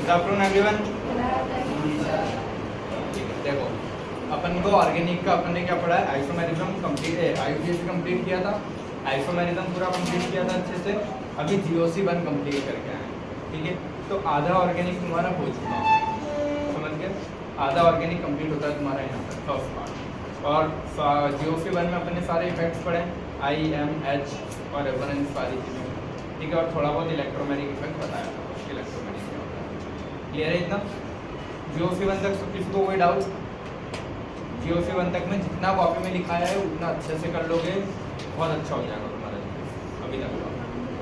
Good afternoon everyone. देखो अपन को organic का अपन ने क्या पढ़ा है, आइसोमेरिज्म कंप्लीट है, आईयूपीएसी कंप्लीट किया था, आइसोमेरिज्म पूरा कंप्लीट किया था अच्छे से। अभी जीओसी 1 कंप्लीट करके आए, ठीक है। तो आधा ऑर्गेनिक तुम्हारा हो चुका है, समझ गए। आधा ऑर्गेनिक कंप्लीट होता है तुम्हारा यहाँ पर फर्स्ट पार्ट। और जीओसी 1 में अपन ने सारे इफेक्ट्स पढ़े, आई एम एच और रेफरेंस सारी चीज़ें, ठीक है। और थोड़ा बहुत इलेक्ट्रोमैग्नेटिक इफेक्ट बताया था, इलेक्ट्रोमैग्नेटिक क्या होता है, क्लियर है इतना। जीओसी 1 तक किसी को कोई डाउट? जीओसी 1 तक में जितना कॉपी में लिखाया है उतना अच्छे से कर लोगे, बहुत अच्छा हो जाएगा तुम्हारा अभी तक का,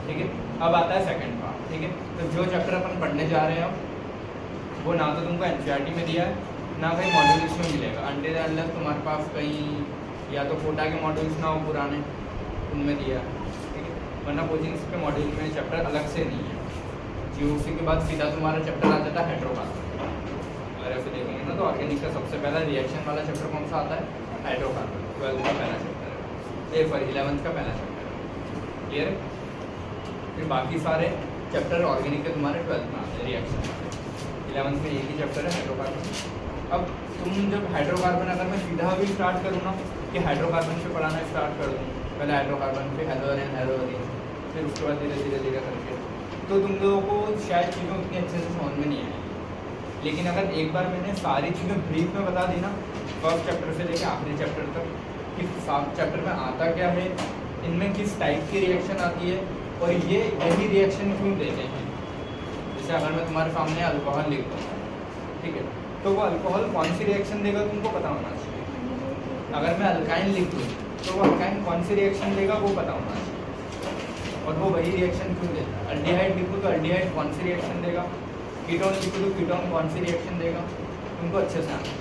ठीक है। अब आता है सेकंड पार्ट, ठीक है। तो जो चैप्टर अपन पढ़ने जा रहे हैं वो ना तो तुमको एनसीईआरटी में दिया है, ना कहीं मॉड्यूल्स में मिलेगा, अनटिल अनलेस तुम्हारे पास कहीं या तो कोटा के मॉड्यूल्स ना हो पुराने, उनमें दिया है, ठीक है। वरना कोचिंग्स के मॉड्यूल में चैप्टर अलग से नहीं है। जीओसी के बाद सीधा तुम्हारा चैप्टर आ जाता है हाइड्रोकार्बन। अगर ऐसे देखेंगे ना तो ऑर्गेनिक का सबसे पहला रिएक्शन वाला चैप्टर कौन सा आता है? हाइड्रोकार्बन। 12th का पहला चैप्टर है, सॉरी 11th का पहला चैप्टर है, क्लियर है। फिर बाकी सारे चैप्टर ऑर्गेनिक के तुम्हारे 12th में आते हैं, रिएक्शन वाले। 11th में एक ही चैप्टर है हाइड्रोकार्बन। अब तुम जब हाइड्रोकार्बन, अगर मैं सीधा भी स्टार्ट करूँ ना कि हाइड्रोकार्बन से पढ़ाना स्टार्ट कर दूँ, पहले हाइड्रोकार्बन फिर हेलोजन हेलोजन, फिर उसके बाद धीरे धीरे धीरे करके, तो तुम लोगों को शायद चीज़ें उतनी अच्छे से समझ में नहीं आएगी। लेकिन अगर एक बार मैंने सारी चीज़ें ब्रीफ में बता दी ना, फर्स्ट चैप्टर से लेकर आखिरी चैप्टर तक, कि सात चैप्टर में आता क्या है, इनमें किस टाइप की रिएक्शन आती है और ये यही रिएक्शन क्यों देते हैं। जैसे अगर मैं तुम्हारे सामने अल्कोहल लिख दूँ, ठीक है, तो वो अल्कोहल कौन सी रिएक्शन देगा तुमको पता होना चाहिए। अगर मैं अल्काइन लिख दूँ तो वो अल्काइन कौन सी रिएक्शन देगा वो पता होना चाहिए, और वो वही रिएक्शन क्यों देता है। अल्डिहाइड लिखूँ तो अल्डिहाइड कौन सी रिएक्शन देगा, कीटोन लिखूँ तो कीटोन कौन सी रिएक्शन देगा, उनको अच्छे से आना,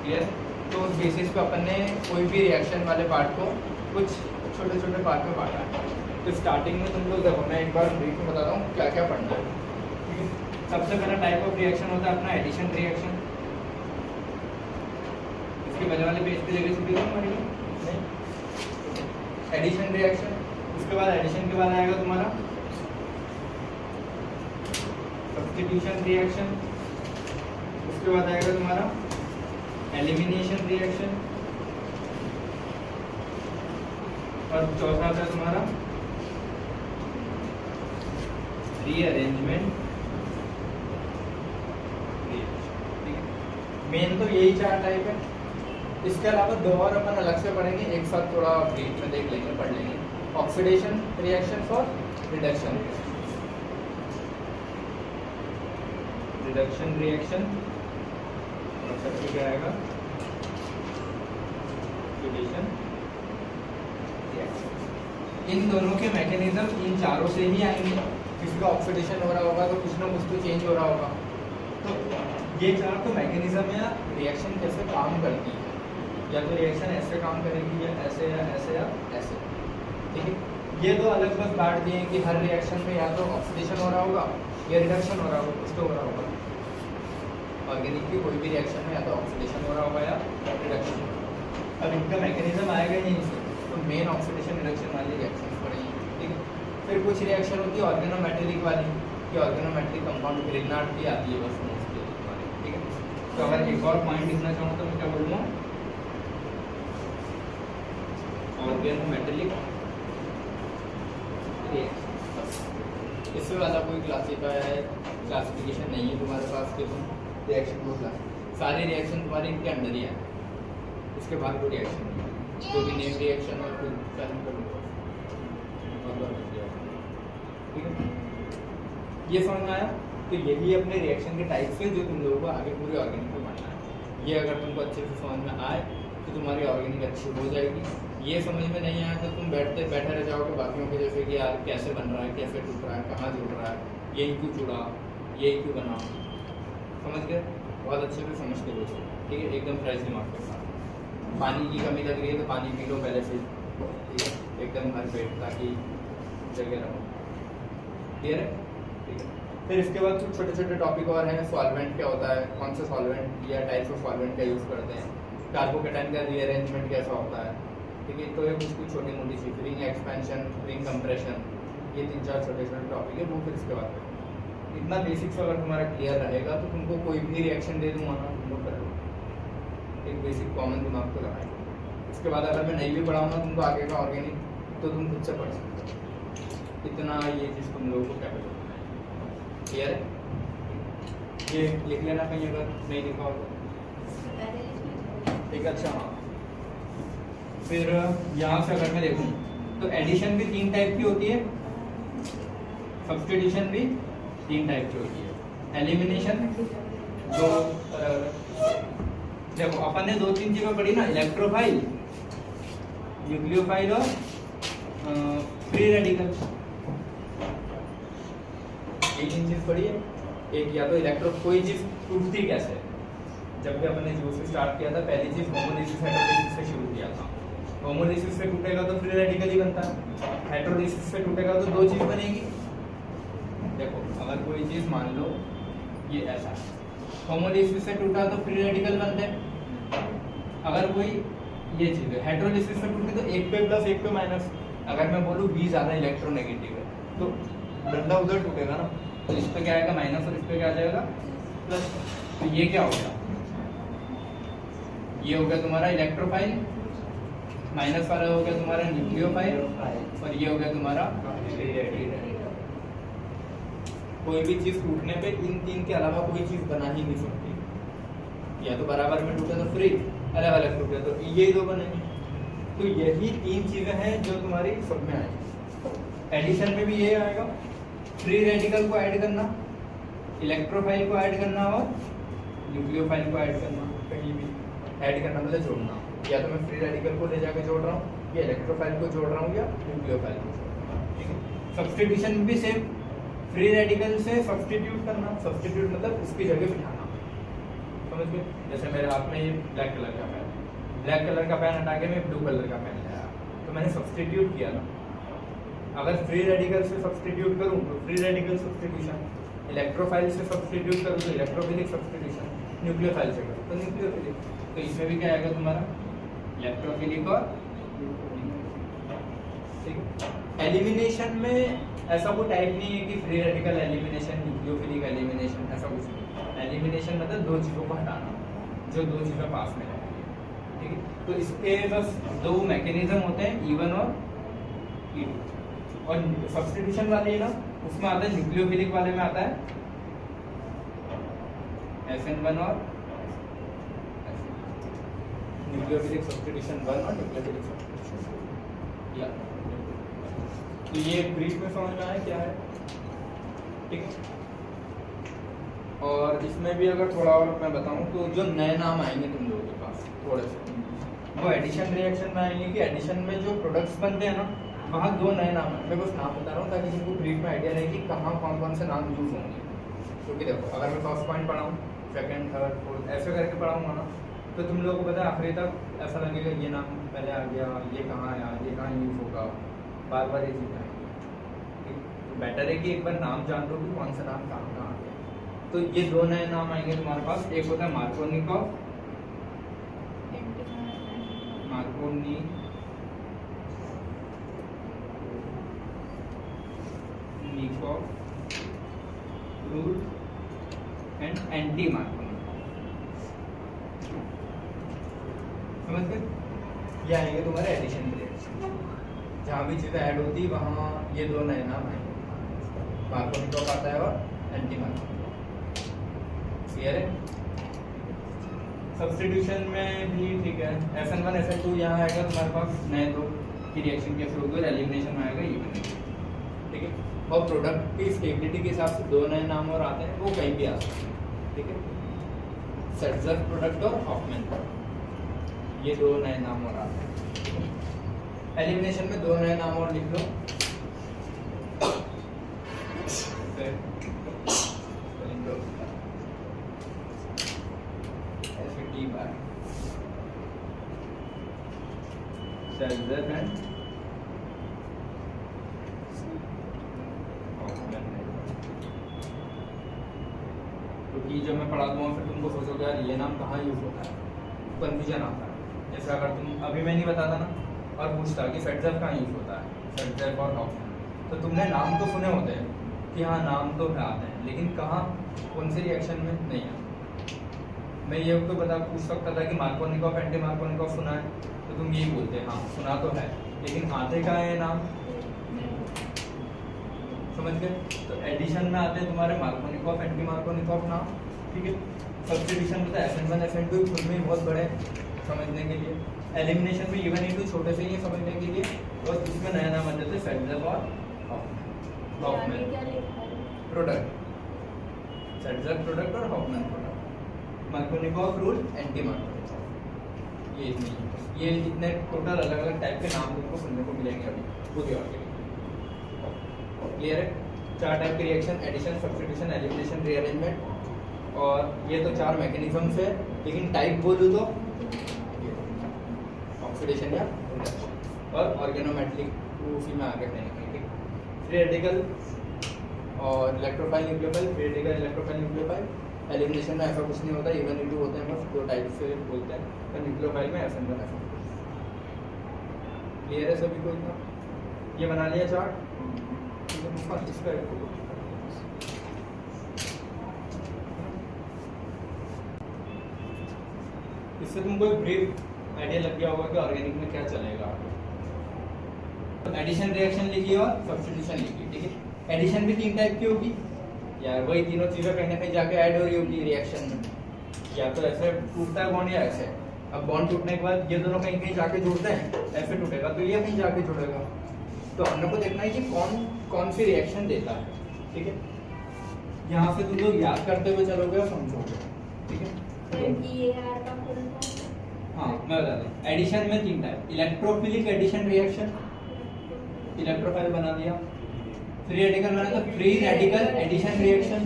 क्लियर। तो उस बेसिस पे अपन ने कोई भी रिएक्शन वाले पार्ट को कुछ छोटे छोटे पार्ट में बांटा है। तो स्टार्टिंग में तुम लोग देखो, मैं एक बार ब्रीफ में बताता हूँ क्या क्या पढ़ना है, ठीक है। सबसे पहला टाइप ऑफ रिएक्शन होता है अपना एडिशन रिएक्शन। इसके पहले वाले पेज पे जगह छुट्टी हो हमारी नहीं, एडिशन रिएक्शन। उसके बाद एडिशन के बाद आएगा तुम्हारा सब्स्टिट्यूशन रिएक्शन। उसके बाद आएगा तुम्हारा एलिमिनेशन रिएक्शन, और चौथा आता है तुम्हारा रीअरेंजमेंट रिएक्शन, ठीक है। मेन तो यही चार टाइप है। इसके अलावा दो और अपन अलग से पढ़ेंगे, एक साथ थोड़ा ब्रीफ में देख लेंगे, पढ़ लेंगे। ऑक्सीडेशन रिएक्शन और रिडक्शन रिएक्शन, और सबसे क्या आएगा ऑक्सीडेशन रिएक्शन। इन दोनों के मैकेनिज्म इन चारों से ही आएंगे। किसी का ऑक्सीडेशन हो रहा होगा तो कुछ ना कुछ तो चेंज हो रहा होगा। तो ये चार तो मैकेनिज्म या रिएक्शन कैसे काम करती है, या तो रिएक्शन ऐसे काम करेगी या ऐसे या ऐसे या ऐसे, ठीक है। ये तो अलग बस बांट दिए कि हर रिएक्शन में या तो ऑक्सीडेशन हो रहा होगा या रिडक्शन हो रहा होगा, कुछ तो हो रहा होगा। ऑर्गेनिक की कोई भी रिएक्शन में या तो ऑक्सीडेशन हो रहा होगा या रिडक्शन। अब इनका मैकेनिज्म आएगा यहीं से, तो मेन ऑक्सीडेशन रिडक्शन वाली रिएक्शन पड़ेगी, ठीक है। फिर कुछ रिएक्शन होती है ऑर्गेनोमेटेलिक वाली, कि ऑर्गेनोमेटेलिक कंपाउंड ग्रिग्नार्ड की आती है बस मोस्टली, ठीक है। तो अगर एक और पॉइंट लिखना चाहूँ तो मैं क्या बोलूँगा, ऑर्गेनोमेटेलिक रिएक्शन। इससे वाला कोई क्लासिफिकेशन नहीं है तुम्हारे पास कि तुम रिएक्शन को क्लास, सारे रिएक्शन तुम्हारे इनके अंडर ही है, इसके बाद कोई रिएक्शन नहीं है। जो भी नेम रिएक्शन और फिर चैलेंज कर लो, ठीक है। ये समझ में आया। तो यही अपने रिएक्शन के टाइप से जो तुम लोगों को आगे पूरे ऑर्गेनिक को पढ़ना है। ये अगर तुमको अच्छे से समझ में आए तो तुम्हारी ऑर्गेनिक अच्छी हो जाएगी। ये समझ में नहीं आया तो तुम बैठे रह जाओगे बाकियों के जैसे कि यार कैसे बन रहा है, कैसे टूट रहा है, कहाँ जुड़ रहा है, यही क्यों जुड़ा, यही क्यों बना, समझ गए। बहुत अच्छे से समझ के बोलो, ठीक है, एकदम फ्रेश दिमाग के साथ। पानी की कमी लग रही है तो पानी पी लो पहले से, ठीक है, एकदम भर पेट, ताकि जगह रहो, क्लियर है, ठीक है। फिर इसके बाद कुछ छोटे छोटे टॉपिक और हैं। सॉल्वेंट क्या होता है, कौन सा सॉल्वेंट या टाइप्स ऑफ सॉल्वेंट का यूज़ करते हैं, कार्बोकेटाइन का रीअरेंजमेंट कैसा होता है, ठीक है। तो ये कुछ छोटी मोटी चीज़, रिंग एक्सपेंशन, रिंग कंप्रेशन, ये 3-4 छोटे छोटे टॉपिक है, वो फिर इसके बाद इतना बेसिक्स अगर तुम्हारा क्लियर रहेगा तो तुमको कोई भी रिएक्शन दे दूंगा ना तुम लोग कर लो, एक बेसिक कॉमन दिमाग को लगाएंगे। इसके बाद अगर मैं नहीं भी पढ़ाऊंगा तुमको आगे का ऑर्गेनिक तो तुम खुद से पढ़ सकते हो, इतना ये चीज़ तुम लोगों को कैपेबल बनाएगा। क्लियर है? ये लिख लेना कहीं अगर नहीं लिखा हो तो। ठीक है, अच्छा हाँ। फिर यहाँ से अगर मैं देखूँ तो एडिशन भी 3 टाइप की होती है, सब्स्टिट्यूशन भी 3 टाइप की होती है, एलिमिनेशन जो देखो अपन ने 2-3 चीजें पढ़ी ना, इलेक्ट्रोफाइल, न्यूक्लियोफाइल और फ्री रेडिकल, ये 3 चीज पढ़ी है। एक या तो इलेक्ट्रो कोई चीज टूटती कैसे, जब भी अपन ने जो से स्टार्ट किया था पहली चीज होमोलिसिस हेटेरोलिसिस से शुरू किया था। होमोलिसिस से टूटेगा तो फ्री रेडिकल ही बनता है, हेटेरोलिसिस से टूटेगा तो 2 चीज बनेगी। देखो अगर कोई चीज मान लो ये ऐसा है, होमोलिसिस से टूटा तो फ्री रेडिकल बनते हैं। अगर कोई ये चीज है हेटेरोलिसिस से टूटी तो 1 पे प्लस 1 पे माइनस, अगर मैं बोलूँ B ज्यादा इलेक्ट्रोनेगेटिव है तो डंडा उधर टूटेगा ना, तो इस पे क्या आएगा माइनस और इस पे क्या आ जाएगा प्लस। तो ये क्या हो गया, ये हो गया तुम्हारा इलेक्ट्रोफाइल, माइनस वाला हो गया तुम्हारा न्यूक्लियोफाइल और ये हो गया तुम्हारा फ्री रेडिकल। कोई भी चीज टूटने पे इन 3 के अलावा कोई चीज बना ही नहीं सकती, या तो बराबर में टूटे तो फ्री, अलग अलग टूटे तो ये 2 बनेंगे। तो यही 3 चीजें हैं जो तुम्हारी सब में आएगी। एडिशन में भी ये आएगा, फ्री रेडिकल को ऐड करना, इलेक्ट्रोफाइल को ऐड करना और न्यूक्लियोफाइल को ऐड करना। कहीं भी ऐड करना मतलब जोड़ना, या तो मैं फ्री रेडिकल को ले जाकर जोड़ रहा हूँ या इलेक्ट्रोफाइल को जोड़ रहा हूँ या न्यूक्लियोफाइल को जोड़ रहा हूँ। ठीक है, सब्स्टिट्यूशन में भी सेम, फ्री रेडिकल से सब्स्टिट्यूट करना, सब्स्टिट्यूट मतलब उसकी जगह बिठाना, समझ गए। जैसे मेरे हाथ में ये ब्लैक कलर का पेन, ब्लैक कलर का पेन हटा के मैं ब्लू कलर का पेन लाया तो मैंने सब्स्टिट्यूट किया ना। अगर फ्री रेडिकल से सब्स्टिट्यूट करूँ तो फ्री रेडिकल सब्स्टिट्यूशन, इलेक्ट्रोफाइल से सब्स्टिट्यूट करूँ तो इलेक्ट्रोफिलिक सब्स्टिट्यूशन, न्यूक्लियोफाइल से करूँ तो न्यूक्लियोफिलिक। तो इसमें भी क्या आएगा तुम्हारा इलेक्ट्रोफिलिक और एलिमिनेशन में ऐसा कोई टाइप नहीं है कि free radical elimination, nucleophilic elimination, ऐसा कुछ नहीं। एलिमिनेशन मतलब 2 चीज़ों को हटाना जो 2 चीज़ें पास में है। ठीक है, तो इसके बस 2 मैकेनिज्म होते हैं, E1 और E2। और सब्स्टिट्यूशन वाले ना उसमें आता है, न्यूक्लियोफिलिक वाले में आता है SN1 और न्यूक्लियोफिलिक सब्स्टिट्यूशन 1 और न्यूक्लियोफिलिक सब्स्टिट्यूशन या। तो ये ब्रीफ में समझ में आया क्या है। ठीक है, और इसमें भी अगर थोड़ा और मैं बताऊं तो जो नए नाम आएंगे तुम लोगों के पास थोड़े से, वो एडिशन रिएक्शन में आएंगे कि एडिशन में जो प्रोडक्ट्स बनते हैं ना वहाँ 2 नए नाम है। मैं बस नाम बता रहा हूँ ताकि तुमको ब्रीफ में आइडिया रहे कि कहाँ कौन कौन से नाम यूज होंगे। क्योंकि देखो अगर मैं फर्स्ट पॉइंट पढ़ाऊँ, सेकंड, थर्ड, फोर्थ ऐसे करके पढ़ाऊँगा ना तो तुम लोगों को पता है आखिरी तक ऐसा लगेगा ये नाम पहले आ गया, ये कहाँ आया, ये कहाँ यूज होगा, बार बार ये चीज़ आएगी। तो बेटर है कि एक बार नाम जान लो कि कौन सा नाम कहाँ कहाँ आ गया। तो ये 2 नए नाम आएंगे तुम्हारे पास, एक होता है Markovnikov, rule and anti Markovnikov. समझ गए? ये आएंगे तुम्हारे एडिशन रिएक्शन, जहाँ भी चीज़ें ऐड होती है वहाँ ये 2 नए नाम आएंगे, मार्कोनिकॉव आता है और एंटी मार्कोनिकॉव। क्लियर है? सब्स्टिट्यूशन में भी ठीक है, SN1 SN2 यहाँ आएगा तुम्हारे पास नए 2 की रिएक्शन कैसे होगी, और एलिमिनेशन में आएगा ये बनेगा। ठीक है, और प्रोडक्ट की स्टेबिलिटी के हिसाब से 2 नए नाम और आते हैं, वो कहीं भी आ सकते हैं। ठीक है, सर्जर प्रोडक्ट और हॉफमैन प्रोडक्ट, ये 2 नए नाम और आते हैं। एलिमिनेशन में 2 नए नाम और लिख लो, सर्जर एंड क्योंकि जब मैं पढ़ा दूंगा फिर तुमको सोचोगे यार ये नाम कहाँ यूज होता है, कन्फ्यूजन आता है। जैसे अगर तुम अभी मैं नहीं बताता ना और पूछता कि सेटजर कहाँ यूज होता है, सेटजर और हॉफमैन, तो तुमने नाम तो सुने होते हैं कि हाँ नाम तो है आते हैं, लेकिन कहाँ कौन से रिएक्शन में नहीं है। मैं ये तो पूछ सकता था कि मार्कोनिकॉफ एंटी मार्कोनिकॉफ सुना है, तो तुम यही बोलते हाँ सुना तो है, लेकिन आते कहाँ है नाम, समझ गए। तो एडिशन में आते हैं तुम्हारे मार्कोनिकॉफ एंटी मार्कोनिकॉफ नाम, ठीक है। सब्स्टिट्यूशन में तो FN1 FN2 खुद में बहुत बड़े समझने के लिए, एलिमिनेशन में इवन इनटू छोटे से ही समझने के लिए, और इसमें नया नाम आ जाता है सेटजर और हॉफमैन प्रोडक्ट, सेटजर प्रोडक्ट और Hofmann product, Markovnikov rule anti Markovnikov, ये इतने टोटल अलग अलग टाइप के नाम तुमको सुनने को मिलेंगे अभी पूरी और क्लियर है। 4 टाइप के reaction, addition, substitution, elimination, rearrangement, और ये तो 4 मैकेनिज्म्स है, लेकिन टाइप बोलूँ तो ऑक्सीडेशन या रिडक्शन और ऑर्गेनोमेटलिक उसी में आगे कहेंगे। फ्री रेडिकल और electrophile nucleophile, free radical electrophile nucleophile. Elimination में ऐसा कुछ नहीं होता, इवन इनटू होते हैं, बस 2 टाइप से बोलते हैं, तो न्यूक्लियोफाइल में FN1 FN2। क्लियर है सभी को इतना? ये बना लिया चार्ट, इसका इससे तुमको एक ब्रीफ आइडिया लग गया होगा कि ऑर्गेनिक में क्या चलेगा। तो एडिशन रिएक्शन लिखिए और सब्स्टिट्यूशन लिखिए, ठीक है। एडिशन भी 3 टाइप की होगी यार, वही तीनों चीजें कहीं ना कहीं जाके ऐड हो रही होगी रिएक्शन में, या तो ऐसे टूटता है बॉन्ड या ऐसे। अब बॉन्ड टूटने के बाद ये दोनों कहीं कहीं जाके जुड़ते हैं, ऐसे टूटेगा तो ये कहीं जाके जुड़ेगा, तो हमने को देखना है कि कौन सी रिएक्शन देता है, ठीक है। यहाँ से तुम लोग याद करते हुए चलोगे और समझोगे, ठीक है। हाँ मैं बता दूं, एडिशन में 3 type, electrophilic addition reaction, electrophile बना दिया। फ्री रेडिकल बना तो free radical addition reaction,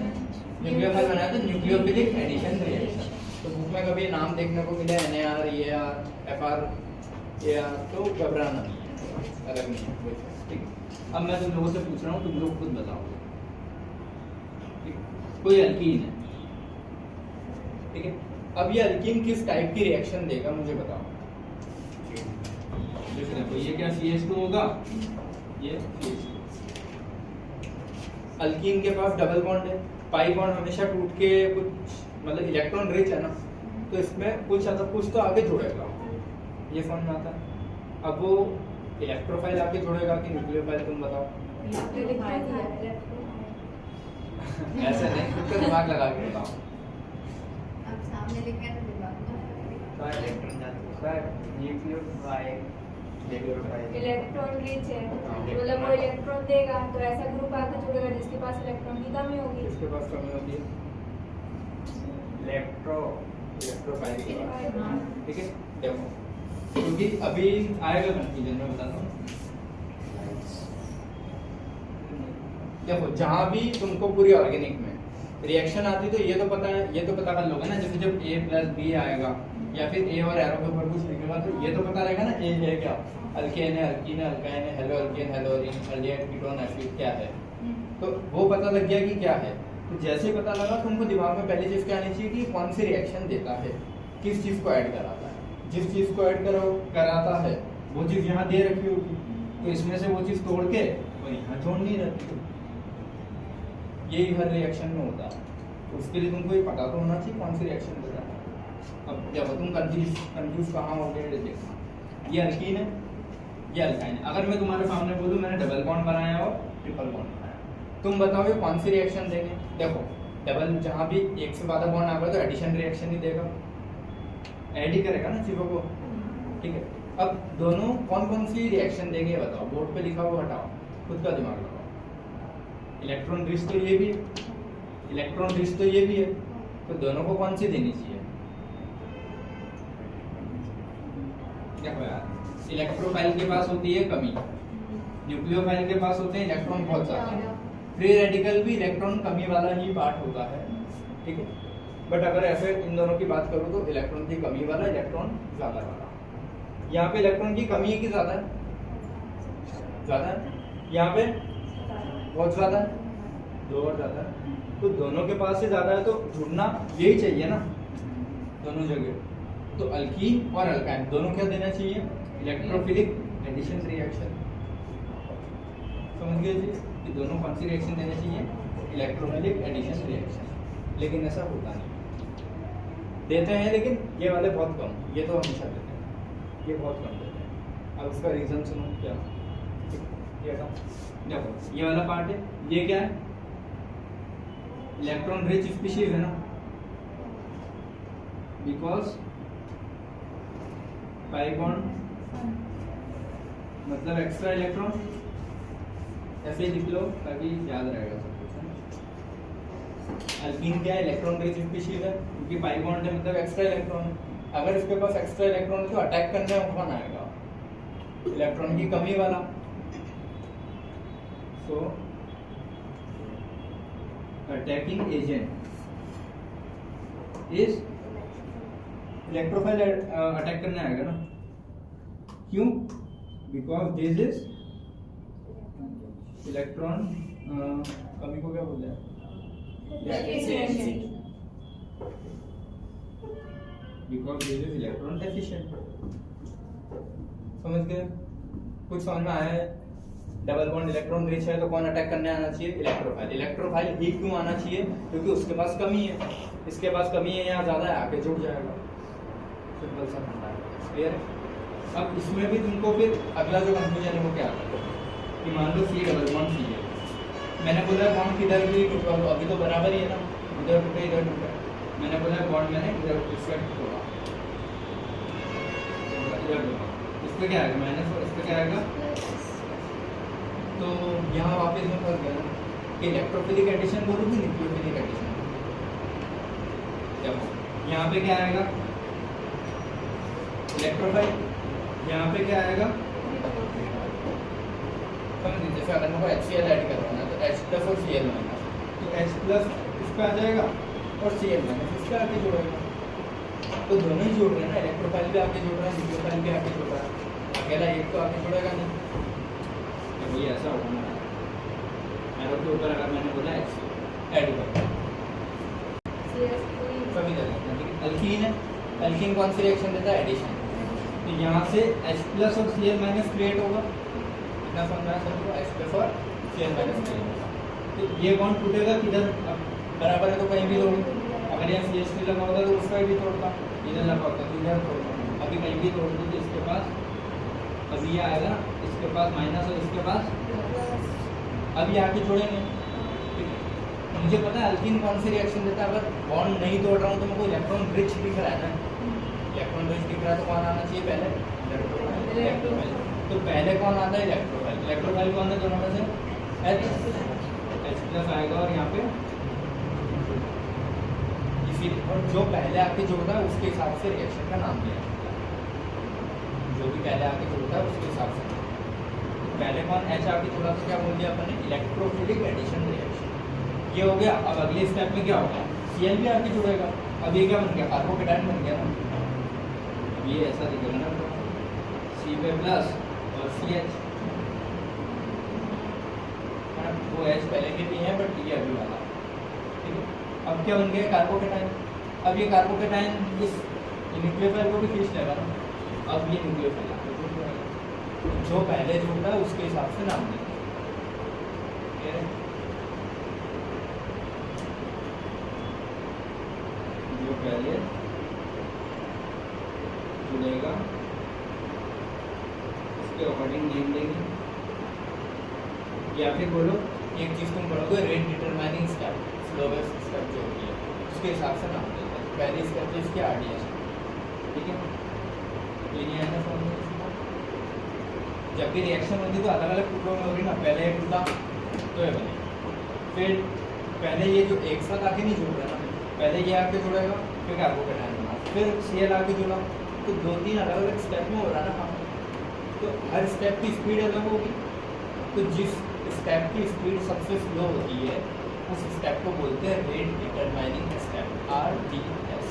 nucleophile बना तो न्यूक्लियोफिलिक एडिशन रिएक्शन। तो बुक में कभी नाम देखने को मिले NAR, EAR, FR, AR, तो घबराना नहीं है, अलग नहीं है, ठीक है। अब मैं तुम लोगों से पूछ रहा हूँ, तुम लोग खुद बताओ, कोई अल्कीन है, ठीक है। अब ये अल्कीन किस टाइप की रिएक्शन देगा मुझे बताओ। देखो ये क्या CH2 होगा, ये CH2। अल्कीन के पास डबल बॉन्ड है, पाई बॉन्ड हमेशा टूट के कुछ मतलब इलेक्ट्रॉन रिच है ना, तो इसमें कुछ तो आगे जुड़ेगा, ये समझ में आता है। अब वो इलेक्ट्रोफाइल आगे जुड़ेगा कि न्यूक्लियोफाइल, तुम बताओ। ऐसे नहीं, खुद का दिमाग लगा के बताओ। अब सामने लिखा है तो दिमाग का इलेक्ट्रॉन जाता है न्यूक्लियोफाइल, इलेक्ट्रॉन रिच है, मतलब वो इलेक्ट्रॉन देगा तो ऐसा ग्रुप आके जुड़ेगा जिसके पास इलेक्ट्रॉन की कमी होगी। किसके पास कमी होती है? इलेक्ट्रोफाइल के पास, ठीक है। देखो क्योंकि अभी आएगा कंफ्यूजन, मैं बताता हूँ। देखो जहाँ भी तुमको पूरी ऑर्गेनिक में रिएक्शन आती तो ये तो पता कर लोगे ना, जैसे जब A+B आएगा या फिर A और एरो के ऊपर कुछ लिखेगा तो ये तो पता रहेगा ना A है क्या, अल्केन है, अल्कीन है, अल्काइन है, hello alkane, hello alkyne, aldehyde, ketone, acid क्या है, तो वो पता लग गया कि क्या है। तो जैसे ही पता लगा तुमको दिमाग में पहली चीज क्या आनी चाहिए कि कौन सी रिएक्शन देता है, किस चीज को ऐड कराता है। जिस चीज को ऐड कराता है वो चीज यहाँ दे रखी होगी, तो इसमें से वो चीज तोड़ के वो यहाँ छोड़नी रहती है। यही हर रिएक्शन में होता है, उसके लिए तुमको ये पता तो होना चाहिए कौन सी रिएक्शन दे रहा है। अब जब तुम कंफ्यूज कहाँ हो गए देखना, ये अल्कीन है, ये अल्काइन है। अगर मैं तुम्हारे सामने बोलूँ मैंने डबल बॉन्ड बनाया और ट्रिपल बॉन्ड बनाया, तुम बताओ ये कौन सी रिएक्शन देंगे। देखो डबल जहाँ भी एक से ज्यादा बॉन्ड आएगा तो एडिशन रिएक्शन ही देगा, ऐड ही करेगा ना चीजों को, ठीक है। अब दोनों कौन सी रिएक्शन देंगे बताओ, बोर्ड पे लिखा हुआ हटाओ, खुद का दिमाग लगाओ। इलेक्ट्रॉन रिच तो ये भी है, इलेक्ट्रॉन रिच तो ये भी है, तो दोनों को कौन सी देनी चाहिए। देखो यार, इलेक्ट्रोफाइल के पास होती है कमी, न्यूक्लियोफाइल के पास होते हैं इलेक्ट्रॉन बहुत ज्यादा, फ्री रेडिकल भी इलेक्ट्रॉन कमी वाला ही पार्ट होता है, ठीक है। बट अगर ऐसे इन दोनों की बात करूँ तो इलेक्ट्रॉन की कमी वाला, इलेक्ट्रॉन ज्यादा वाला। यहाँ पे इलेक्ट्रॉन की कमी है कि ज्यादा है? ज्यादा है। यहाँ पे बहुत ज्यादा है, 2 और ज्यादा है, तो दोनों के पास से ज्यादा है तो जुड़ना यही चाहिए ना दोनों जगह। तो अल्कीन और अल्काइन दोनों क्या देना चाहिए, इलेक्ट्रोफिलिक एडिशन रिएक्शन। समझ गए जी कि दोनों कौन सी रिएक्शन देना चाहिए, इलेक्ट्रोफिलिक एडिशन रिएक्शन, लेकिन ऐसा होता नहीं। देते हैं लेकिन ये वाले बहुत कम, ये तो हमेशा देते हैं, ये बहुत कम देते हैं। अब उसका रीज़न सुनो क्या, ये था देखो ये वाला पार्ट है, ये क्या है, इलेक्ट्रॉन रिच स्पीशीज है ना, बिकॉज पाई बॉन्ड मतलब एक्स्ट्रा इलेक्ट्रॉन, ऐसे ही लिख लो ताकि याद रहेगा सब कुछ। अल्कीन क्या है, इलेक्ट्रॉन रिच स्पीशीज है, क्योंकि पाई बॉन्ड है मतलब एक्स्ट्रा इलेक्ट्रॉन है। अगर इसके पास एक्स्ट्रा इलेक्ट्रॉन है तो अटैक करने में कौन आएगा, इलेक्ट्रॉन की कमी वाला। So attacking agent is electrophile, attack करने आएगा ना, क्यों, बिकॉज दिस इज इलेक्ट्रॉन कमी को क्या बोलते हैं, because this is electron deficient. समझ गए, कुछ समझ में आया है। डबल बॉन्ड इलेक्ट्रॉन रिच है तो कौन अटैक करने आना चाहिए, इलेक्ट्रोफाइल। इलेक्ट्रोफाइल ही क्यों आना चाहिए, क्योंकि उसके पास कमी है, इसके पास कमी है, यहाँ ज्यादा है, आके जुड़ जाएगा, सिंपल सा फंडा है, क्लियर है। अब इसमें भी तुमको फिर अगला जो कंफ्यूजन है वो क्या आता है कि मान लो सी डबल बॉन्ड सी है, मैंने बोला बॉन्ड किधर भी टूटा, अभी तो बराबर ही है ना, इधर टूटे इधर टूटे, मैंने बोला बॉन्ड मैंने इधर इसका तोड़ा, इस पे क्या आएगा माइनस और इस पे क्या आएगा, तो यहाँ वापस में फंस गया कि इलेक्ट्रोफिलिक एडिशन बोलूँ कि न्यूक्लियोफिलिक एडिशन। देखो यहाँ पे क्या आएगा, इलेक्ट्रोफाइल, यहाँ पे क्या आएगा, समझ लीजिए जैसे अगर मेरे को HCl ऐड करवाना है तो H प्लस और Cl माइनस, तो H प्लस इस पे आ जाएगा और Cl माइनस इस पे आके जुड़ेगा, तो दोनों ही जुड़ रहे हैं ना, इलेक्ट्रोफाइल भी आके जुड़ रहा है, न्यूक्लियोफाइल भी आके जुड़ रहा है, अकेला एक तो आके जुड़ेगा नहीं, तो ये ऐसा होगा ना। एरो के ऊपर अगर मैंने बोला H ऐड कर सभी कर लेते हैं, लेकिन अल्कीन है, अल्कीन कौन सी रिएक्शन देता है, एडिशन, तो यहाँ से H प्लस और Cl माइनस क्रिएट होगा, इतना समझना है सबको, H प्लस और Cl माइनस क्रिएट होगा, तो ये बॉन्ड टूटेगा किधर, बराबर है तो कहीं भी तोड़, अगर यहाँ CH3 लगा होता तो उसका भी तोड़ता, इधर लगा होता तो इधर तोड़ता, अभी कहीं भी तोड़ दो तो इसके पास अभी ये आएगा, इसके पास माइनस और इसके पास अभी आके जोड़ेंगे। मुझे पता है अल्कीन कौन सी रिएक्शन देता है, अगर बॉन्ड नहीं तोड़ रहा हूँ तो मेरे को इलेक्ट्रॉन रिच दिख रहा है ना, इलेक्ट्रॉन रिच दिख रहा है तो कौन आना चाहिए पहले, इलेक्ट्रोफाइल, तो पहले कौन आता है, इलेक्ट्रोफाइल, इलेक्ट्रोफाइल कौन है दोनों में से, H प्लस आएगा और यहाँ पे इसी, और जो पहले आके जुड़ता है उसके हिसाब से रिएक्शन का नाम दिया, जो भी पहले आके जुड़ता है उसके हिसाब से। पहले कौन H आके जुड़ा तो क्या बोल दिया अपन ने, इलेक्ट्रोफिलिक एडिशन रिएक्शन, ये हो गया। अब अगले स्टेप में क्या होगा, Cl भी आके जुड़ेगा, अब ये क्या बन गया, कार्बोकेटायन बन गया ना, अब ये ऐसा दिखेगा ना, C पे प्लस और CH, वो H पहले के भी है बट ये अभी वाला, ठीक है। अब क्या बन गया, कार्बोकेटायन, अब ये कार्बोकेटायन इस न्यूक्लियोफाइल को भी खींच लेगा ना, अब ये न्यूक्लियोफाइल जो पहले जुड़ता है उसके हिसाब से नाम देंगे, ठीक है। जो पहले जुड़ेगा उसके अकॉर्डिंग नेम देंगे, या फिर बोलो एक चीज तुम पढ़ोगे rate determining step, slowest step जो होती है उसके हिसाब से नाम देते हैं। पहली स्टेप तो इसकी RDS, ठीक है, ये नहीं आना समझ। जब भी रिएक्शन होती है तो अलग अलग टुकड़ों में होगी ना, पहले ये टूटा तो ये बने, फिर पहले ये जो एक साथ आके नहीं जुड़ रहा ना, पहले ये आके जुड़ेगा फिर कार्बोकेटायन बना, फिर Cl आके जुड़ा, तो 2-3 अलग अलग स्टेप में हो रहा है ना काम, तो हर स्टेप की स्पीड अलग होगी, तो जिस स्टेप की स्पीड सबसे स्लो होती है उस स्टेप को बोलते हैं rate determining step, RDS,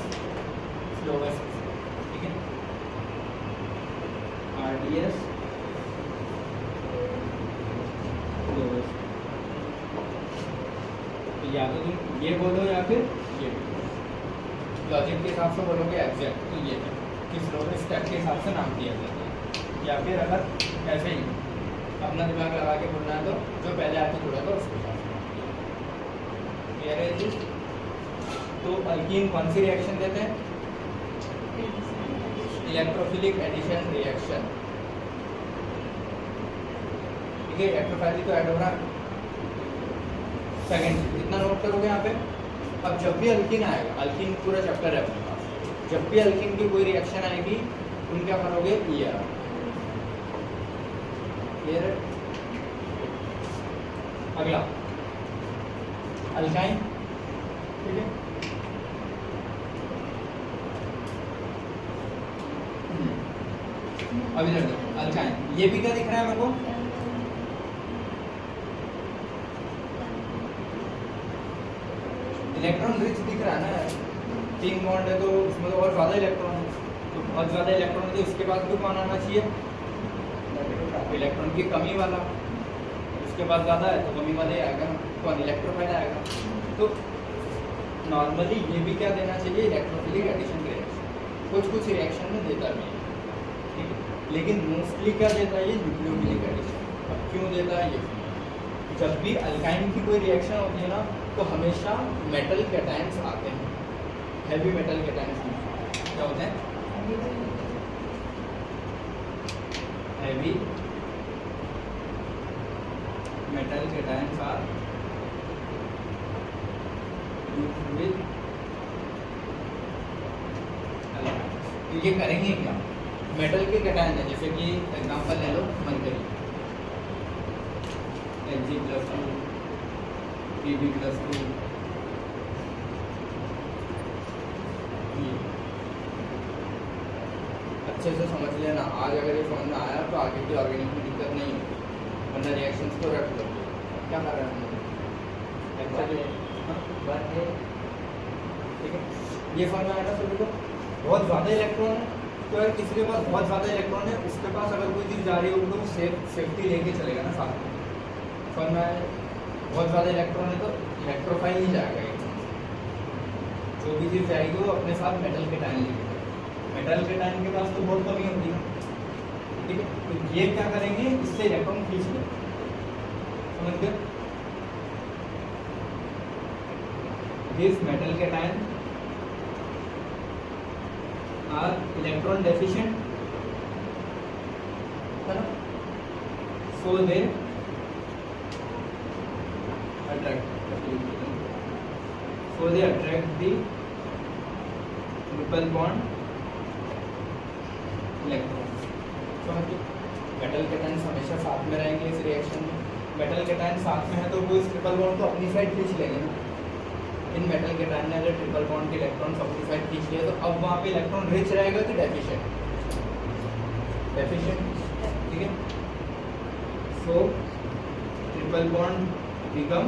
slowest, ठीक है, RDS स्लोवेस्ट। तो या तो तुम ये बोलो या फिर ये लॉजिक के हिसाब से बोलोगे एग्जैक्ट, तो ये कि स्लोवेस्ट स्टेप के हिसाब से नाम दिया जाता है, या फिर अगर ऐसे ही अपना दिमाग लगा के बोलना है तो जो पहले आके जुड़ा था उसके साथ। क्लियर है जी? तो अल्कीन कौन सी रिएक्शन देते हैं? Electrophilic addition reaction. ठीक है, इलेक्ट्रोफाइल तो ऐड हो रहा है। सेकंड इतना नोट करोगे यहाँ पे। अब जब भी अल्कीन आएगा, अल्कीन पूरा चैप्टर है अपने पास, जब भी अल्कीन की कोई रिएक्शन आएगी तुम क्या करोगे? ये क्लियर है? अगला अल्काइन। ठीक है, अब इधर देखो अल्काइन, ये भी क्या दिख रहा है मेरे को? इलेक्ट्रॉन रिच दिख रहा है ना, 3 बॉन्ड है तो उसमें तो और ज्यादा इलेक्ट्रॉन है, तो बहुत ज्यादा इलेक्ट्रॉन है तो इसके पास भी कौन आना चाहिए? इलेक्ट्रॉन की कमी वाला। उसके पास ज्यादा है तो कमी वाले आएगा ना, कौन? इलेक्ट्रोफाइल आएगा। तो नॉर्मली ये भी क्या देना चाहिए? Electrophilic addition reaction. कुछ रिएक्शन में देता भी है, ठीक है, लेकिन मोस्टली क्या देता है? ये न्यूक्लियोफिलिक एडिशन। अब क्यों देता है ये? जब भी अल्काइन की कोई रिएक्शन होती है ना तो हमेशा मेटल कैटायंस आते हैं, हैवी मेटल कैटायंस क्या होते हैं? Heavy metal cations are with alkynes. तो ये करेंगे क्या? मेटल के कैटायन है, जैसे कि एग्जांपल ले लो मरकरी, Ag+2 Pb+2 अच्छे से समझ लेना। आज अगर ये समझ में आया तो आगे की ऑर्गेनिक में दिक्कत नहीं है, वरना रिएक्शंस को रख दो। क्या कर रहे हैं हम? ठीक है, ये समझ में आया ना सभी को? बहुत ज़्यादा इलेक्ट्रॉन है तो अगर किसी के पास बहुत ज़्यादा इलेक्ट्रॉन है, उसके पास अगर कोई चीज़ जा रही होगी तो सेफ्टी लेके चलेगा ना साथ में। समझ में आया? बहुत ज़्यादा इलेक्ट्रॉन है तो इलेक्ट्रोफाइल ही जाएगा एकदम से। जो भी चीज़ जाएगी वो अपने साथ मेटल कैटायन लेके, मेटल कैटायन के पास तो बहुत कमी होती है, ठीक है। तो ये क्या करेंगे? इससे इलेक्ट्रॉन खींच लें, समझ गए? This metal cation are electron deficient, है ना? So they attract the triple bond electron. समझिए, मेटल कैटायंस हमेशा साथ में रहेंगे इस रिएक्शन में। मेटल कैटायन साथ में है तो वो इस ट्रिपल बॉन्ड को अपनी साइड खींच लेंगे ना। इन मेटल कैटायन ने अगर ट्रिपल बॉन्ड के इलेक्ट्रॉन अपनी साइड खींच लिए तो अब वहाँ पे इलेक्ट्रॉन रिच रहेगा कि डेफिशिएंट? डेफिशिएंट, ठीक है। सो triple bond become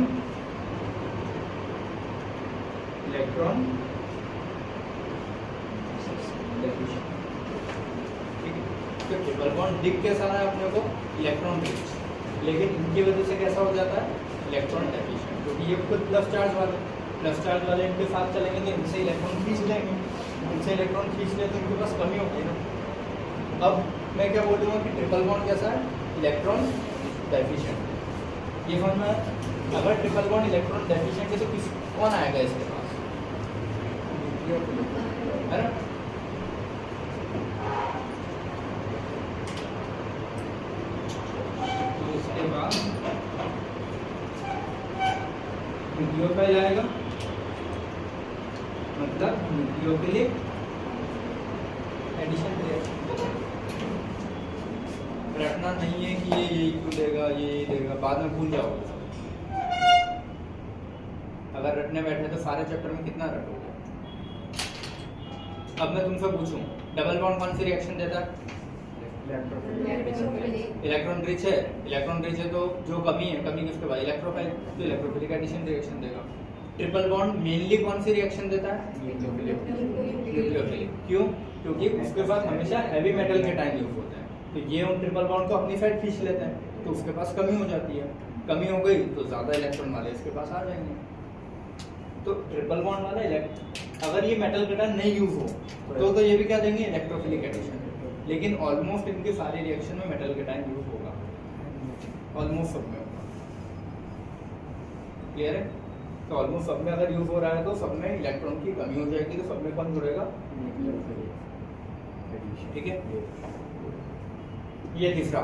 electron deficient, ठीक है। तो ट्रिपल बॉन्ड दिख कैसा रहा है अपने को? इलेक्ट्रॉन रिच, लेकिन इनकी वजह से कैसा हो जाता है? इलेक्ट्रॉन डेफिशिएंट, क्योंकि ये खुद प्लस चार्ज वाले इनके साथ चलेंगे तो इनसे इलेक्ट्रॉन खींच लेंगे, इनसे इलेक्ट्रॉन खींच ले तो इनके पास कमी होगी ना। अब मैं क्या बोलूँगा कि ट्रिपल बॉन्ड कैसा है? Electron deficient. ये समझ में? अगर ट्रिपल बॉन्ड इलेक्ट्रॉन डेफिशिएंट है तो कौन आएगा इसके पास? है ना? तो इसके बाद न्यूक्लियोफाइल आएगा, मतलब न्यूक्लियोफिलिक एडिशन रिएक्शन। रटना नहीं है कि ये यही क्यों देगा, ये देगा, बाद में भूल जाओगे। अगर रटने बैठे तो सारे चैप्टर में कितना रटोगे? अब मैं तुमसे पूछूं, डबल बॉन्ड कौन सी रिएक्शन देता है? इलेक्ट्रॉन रिच है। इलेक्ट्रॉन रिच है तो जो कमी है, कमी किसके बाद? इलेक्ट्रोफाइल, तो इलेक्ट्रोफिलिक एडिशन रिएक्शन देगा। ट्रिपल बॉन्ड मेनली कौन सी रिएक्शन देता है? न्यूक्लियोफिलिक। क्यों? क्योंकि उसके पास हमेशा हैवी मेटल कैटायन यूज होते हैं, तो ये उन ट्रिपल बॉन्ड को अपनी साइड खींच लेते हैं, तो उसके पास कमी हो जाती है। कमी हो गई तो ज्यादा इलेक्ट्रॉन वाले इसके पास आ जाएंगे। तो ट्रिपल बॉन्ड वाला अगर ये मेटल कैटायन नहीं यूज हो तो ये भी क्या देंगे? Electrophilic addition. लेकिन ऑलमोस्ट इनके सारे रिएक्शन में मेटल कैटायन यूज होगा, ऑलमोस्ट सब में होगा। क्लियर है? तो ऑलमोस्ट सब में अगर यूज हो रहा है तो सब में इलेक्ट्रॉन की कमी हो जाएगी, तो सब में कौन जुड़ेगा? ठीक है, ये तीसरा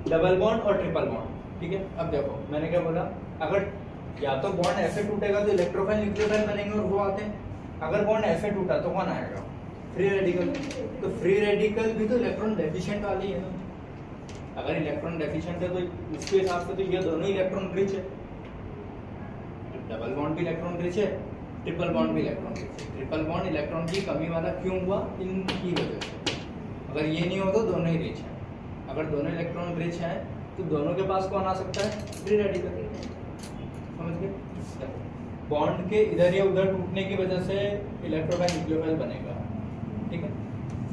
डबल बॉन्ड और ट्रिपल बॉन्ड। ठीक है, अब देखो मैंने क्या बोला, अगर या तो बॉन्ड ऐसे टूटेगा तो इलेक्ट्रोफाइल न्यूक्लियोफाइल बनेंगे और वो आते हैं, अगर बॉन्ड ऐसे टूटा तो कौन आएगा? Free radical. तो फ्री रेडिकल भी तो इलेक्ट्रॉन डेफिशिएंट वाली है ना। अगर इलेक्ट्रॉन डेफिशिएंट है तो उसके हिसाब से तो ये दोनों इलेक्ट्रॉन रिच है, डबल बॉन्ड भी इलेक्ट्रॉन रिच है, ट्रिपल बॉन्ड भी इलेक्ट्रॉन रिच है। ट्रिपल बॉन्ड इलेक्ट्रॉन की कमी वाला क्यों हुआ? इनकी वजह से। अगर ये नहीं हो तो दोनों ही रिच है, अगर दोनों इलेक्ट्रॉन रिच हैं तो दोनों के पास कौन आ सकता है? Free radical. समझ गए? बॉन्ड के इधर या उधर टूटने की वजह से इलेक्ट्रोफाइल न्यूक्लियोफाइल बनेगा। ठीक है,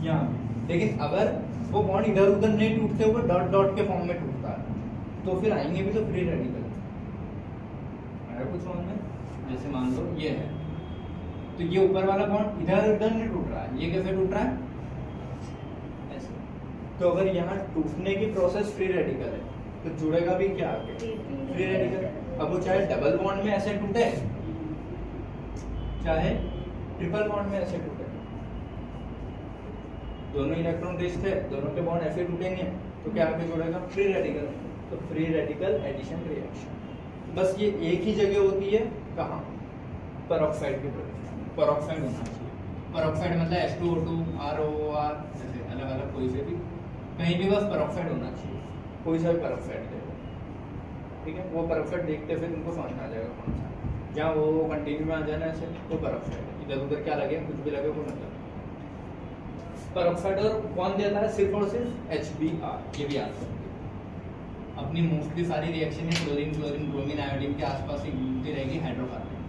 यहाँ लेकिन अगर वो बॉन्ड इधर उधर नहीं टूटते हुए डॉट डॉट के फॉर्म में टूटता है तो फिर आएंगे भी तो फ्री रेडिकल। कुछ समझ में? जैसे मान लो ये है, तो ये ऊपर वाला बॉन्ड इधर उधर नहीं टूट रहा है, ये कैसे टूट रहा है? ऐसे। तो अगर यहाँ टूटने की प्रोसेस फ्री रेडिकल है तो जुड़ेगा भी क्या आगे? Free radical. अब वो चाहे डबल बॉन्ड में ऐसे टूटे चाहे ट्रिपल बॉन्ड में ऐसे टूटे, दोनों इलेक्ट्रॉन रिच थे, दोनों के बॉन्ड ऐसे टूटेंगे तो क्या आगे जुड़ेगा? Free radical. तो फ्री रेडिकल एडिशन रिएक्शन बस ये एक ही जगह होती है, कहाँ? पेरोक्साइड के प्रोडक्ट। पेरोक्साइड होना चाहिए। पेरोक्साइड मतलब H2O2 ROOR जैसे अलग अलग कोई से भी कहीं भी बस पेरोक्साइड होना चाहिए, कोई सा भी पेरोक्साइड देखो। ठीक है, वो पेरोक्साइड देखते फिर उनको समझ में आ जाएगा कौन सा, जहाँ वो कंटिन्यू में आ जाना ऐसे तो पेरोक्साइड है, इधर उधर क्या लगे कुछ भी लगे वो मतलब पेरोक्साइड। और कौन देता है? सिर्फ और सिर्फ HBr। ये भी आंसर अपनी मोस्टली सारी रिएक्शन है क्लोरीन क्लोरीन ब्रोमीन आयोडीन के आसपास ही घूमती रहेगी हाइड्रोकार्बन।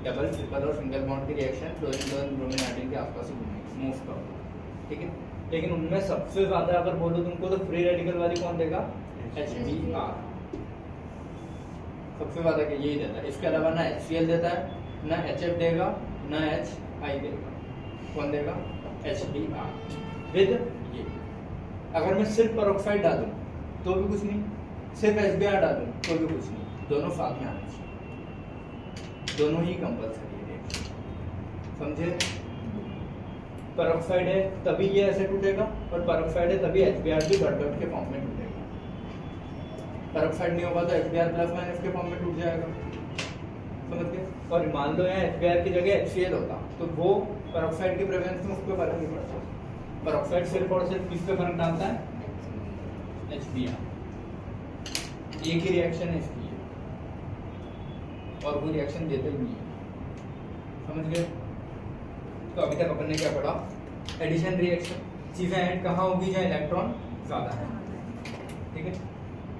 डबल ट्रिपल और सिंगल बॉन्ड की reaction chlorine chlorine bromine iodine के आसपास ही घूमेगी मोस्ट ऑफ। ठीक है, लेकिन उनमें सबसे ज्यादा अगर बोलो तुमको तो फ्री रेडिकल वाली कौन देगा? HBr सबसे ज्यादा यही देता है। इसके अलावा ना HCl देता है, ना HF देगा, ना HI देगा। कौन देगा? HBr विद ये। अगर मैं सिर्फ पेरोक्साइड डालूं तो भी कुछ नहीं, सिर्फ HBr डालूं तो भी कुछ नहीं, दोनों साथ में आने चाहिए, दोनों ही कंपल्सरी है। समझे? पेरोक्साइड है तभी ये ऐसे टूटेगा और पेरोक्साइड है तभी HBr भी डॉट डॉट के फॉर्म में टूटेगा। पेरोक्साइड नहीं होगा तो HBr प्लस माइनस के फॉर्म में टूट जाएगा। समझ गए? और मान लो यहाँ HBr की जगह HCl होता तो वो पेरोक्साइड की प्रेजेंस में उस पर फर्क नहीं पड़ता। पेरोक्साइड सिर्फ और सिर्फ किस पे फर्क डालता है? HBr। एक ही रिएक्शन है इसकी और वो रिएक्शन देता ही नहीं है। समझ गए? तो अभी तक अपन ने क्या पढ़ा? एडिशन रिएक्शन, चीजें ऐड कहाँ होगी जहाँ इलेक्ट्रॉन ज्यादा है। ठीक है,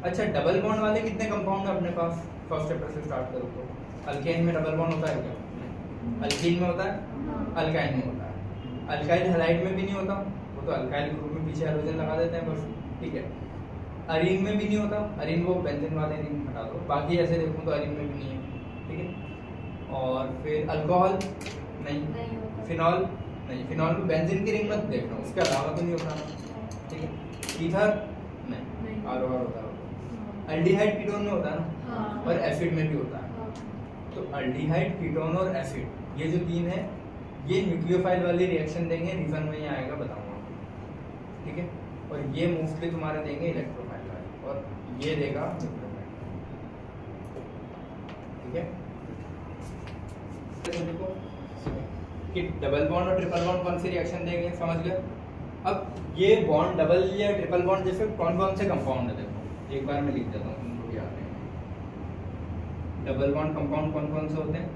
अच्छा डबल बॉन्ड वाले कितने कंपाउंड है अपने पास? फर्स्ट चैप्टर से स्टार्ट करो तो अल्केन में डबल बॉन्ड होता है क्या? अल्कीन में होता है, अल्काइन में होता है। अल्काइल हैलाइड में भी नहीं होता, वो तो अल्काइल ग्रुप में पीछे हाइड्रोजन लगा देते हैं बस। ठीक है, अरीन में भी नहीं होता, अरीन वो बेंजीन वाले रिंग हटा दो, बाकी ऐसे देखो तो अरीन में भी नहीं है। ठीक है, और फिर अल्कोहल नहीं, फिनॉल नहीं, फिनॉल में बेंजीन की रिंग मत देखना, उसके अलावा तो नहीं होता। ठीक है, ईथर नहीं, आर होता है। अल्डिहाइड कीटोन में होता है ना, और एसिड में भी होता है। तो अल्डिहाइड कीटोन और एसिड ये जो तीन है ये न्यूक्लियोफाइल वाली रिएक्शन देंगे, रीजन में ही आएगा बताऊंगा। ठीक है, और ये मोस्टली तुम्हारे देंगे इलेक्ट्रोफाइल वाले और ये देगा न्यूक्लियोफाइल। ठीक है, तो देखो कि डबल बॉन्ड और ट्रिपल बॉन्ड कौन सी रिएक्शन देंगे, समझ गए? अब ये बॉन्ड डबल या ट्रिपल बॉन्ड जैसे कौन कौन से कंपाउंड है देखो, एक बार मैं लिख देता हूँ तुमको भी याद है। डबल बॉन्ड कंपाउंड कौन कौन से होते हैं?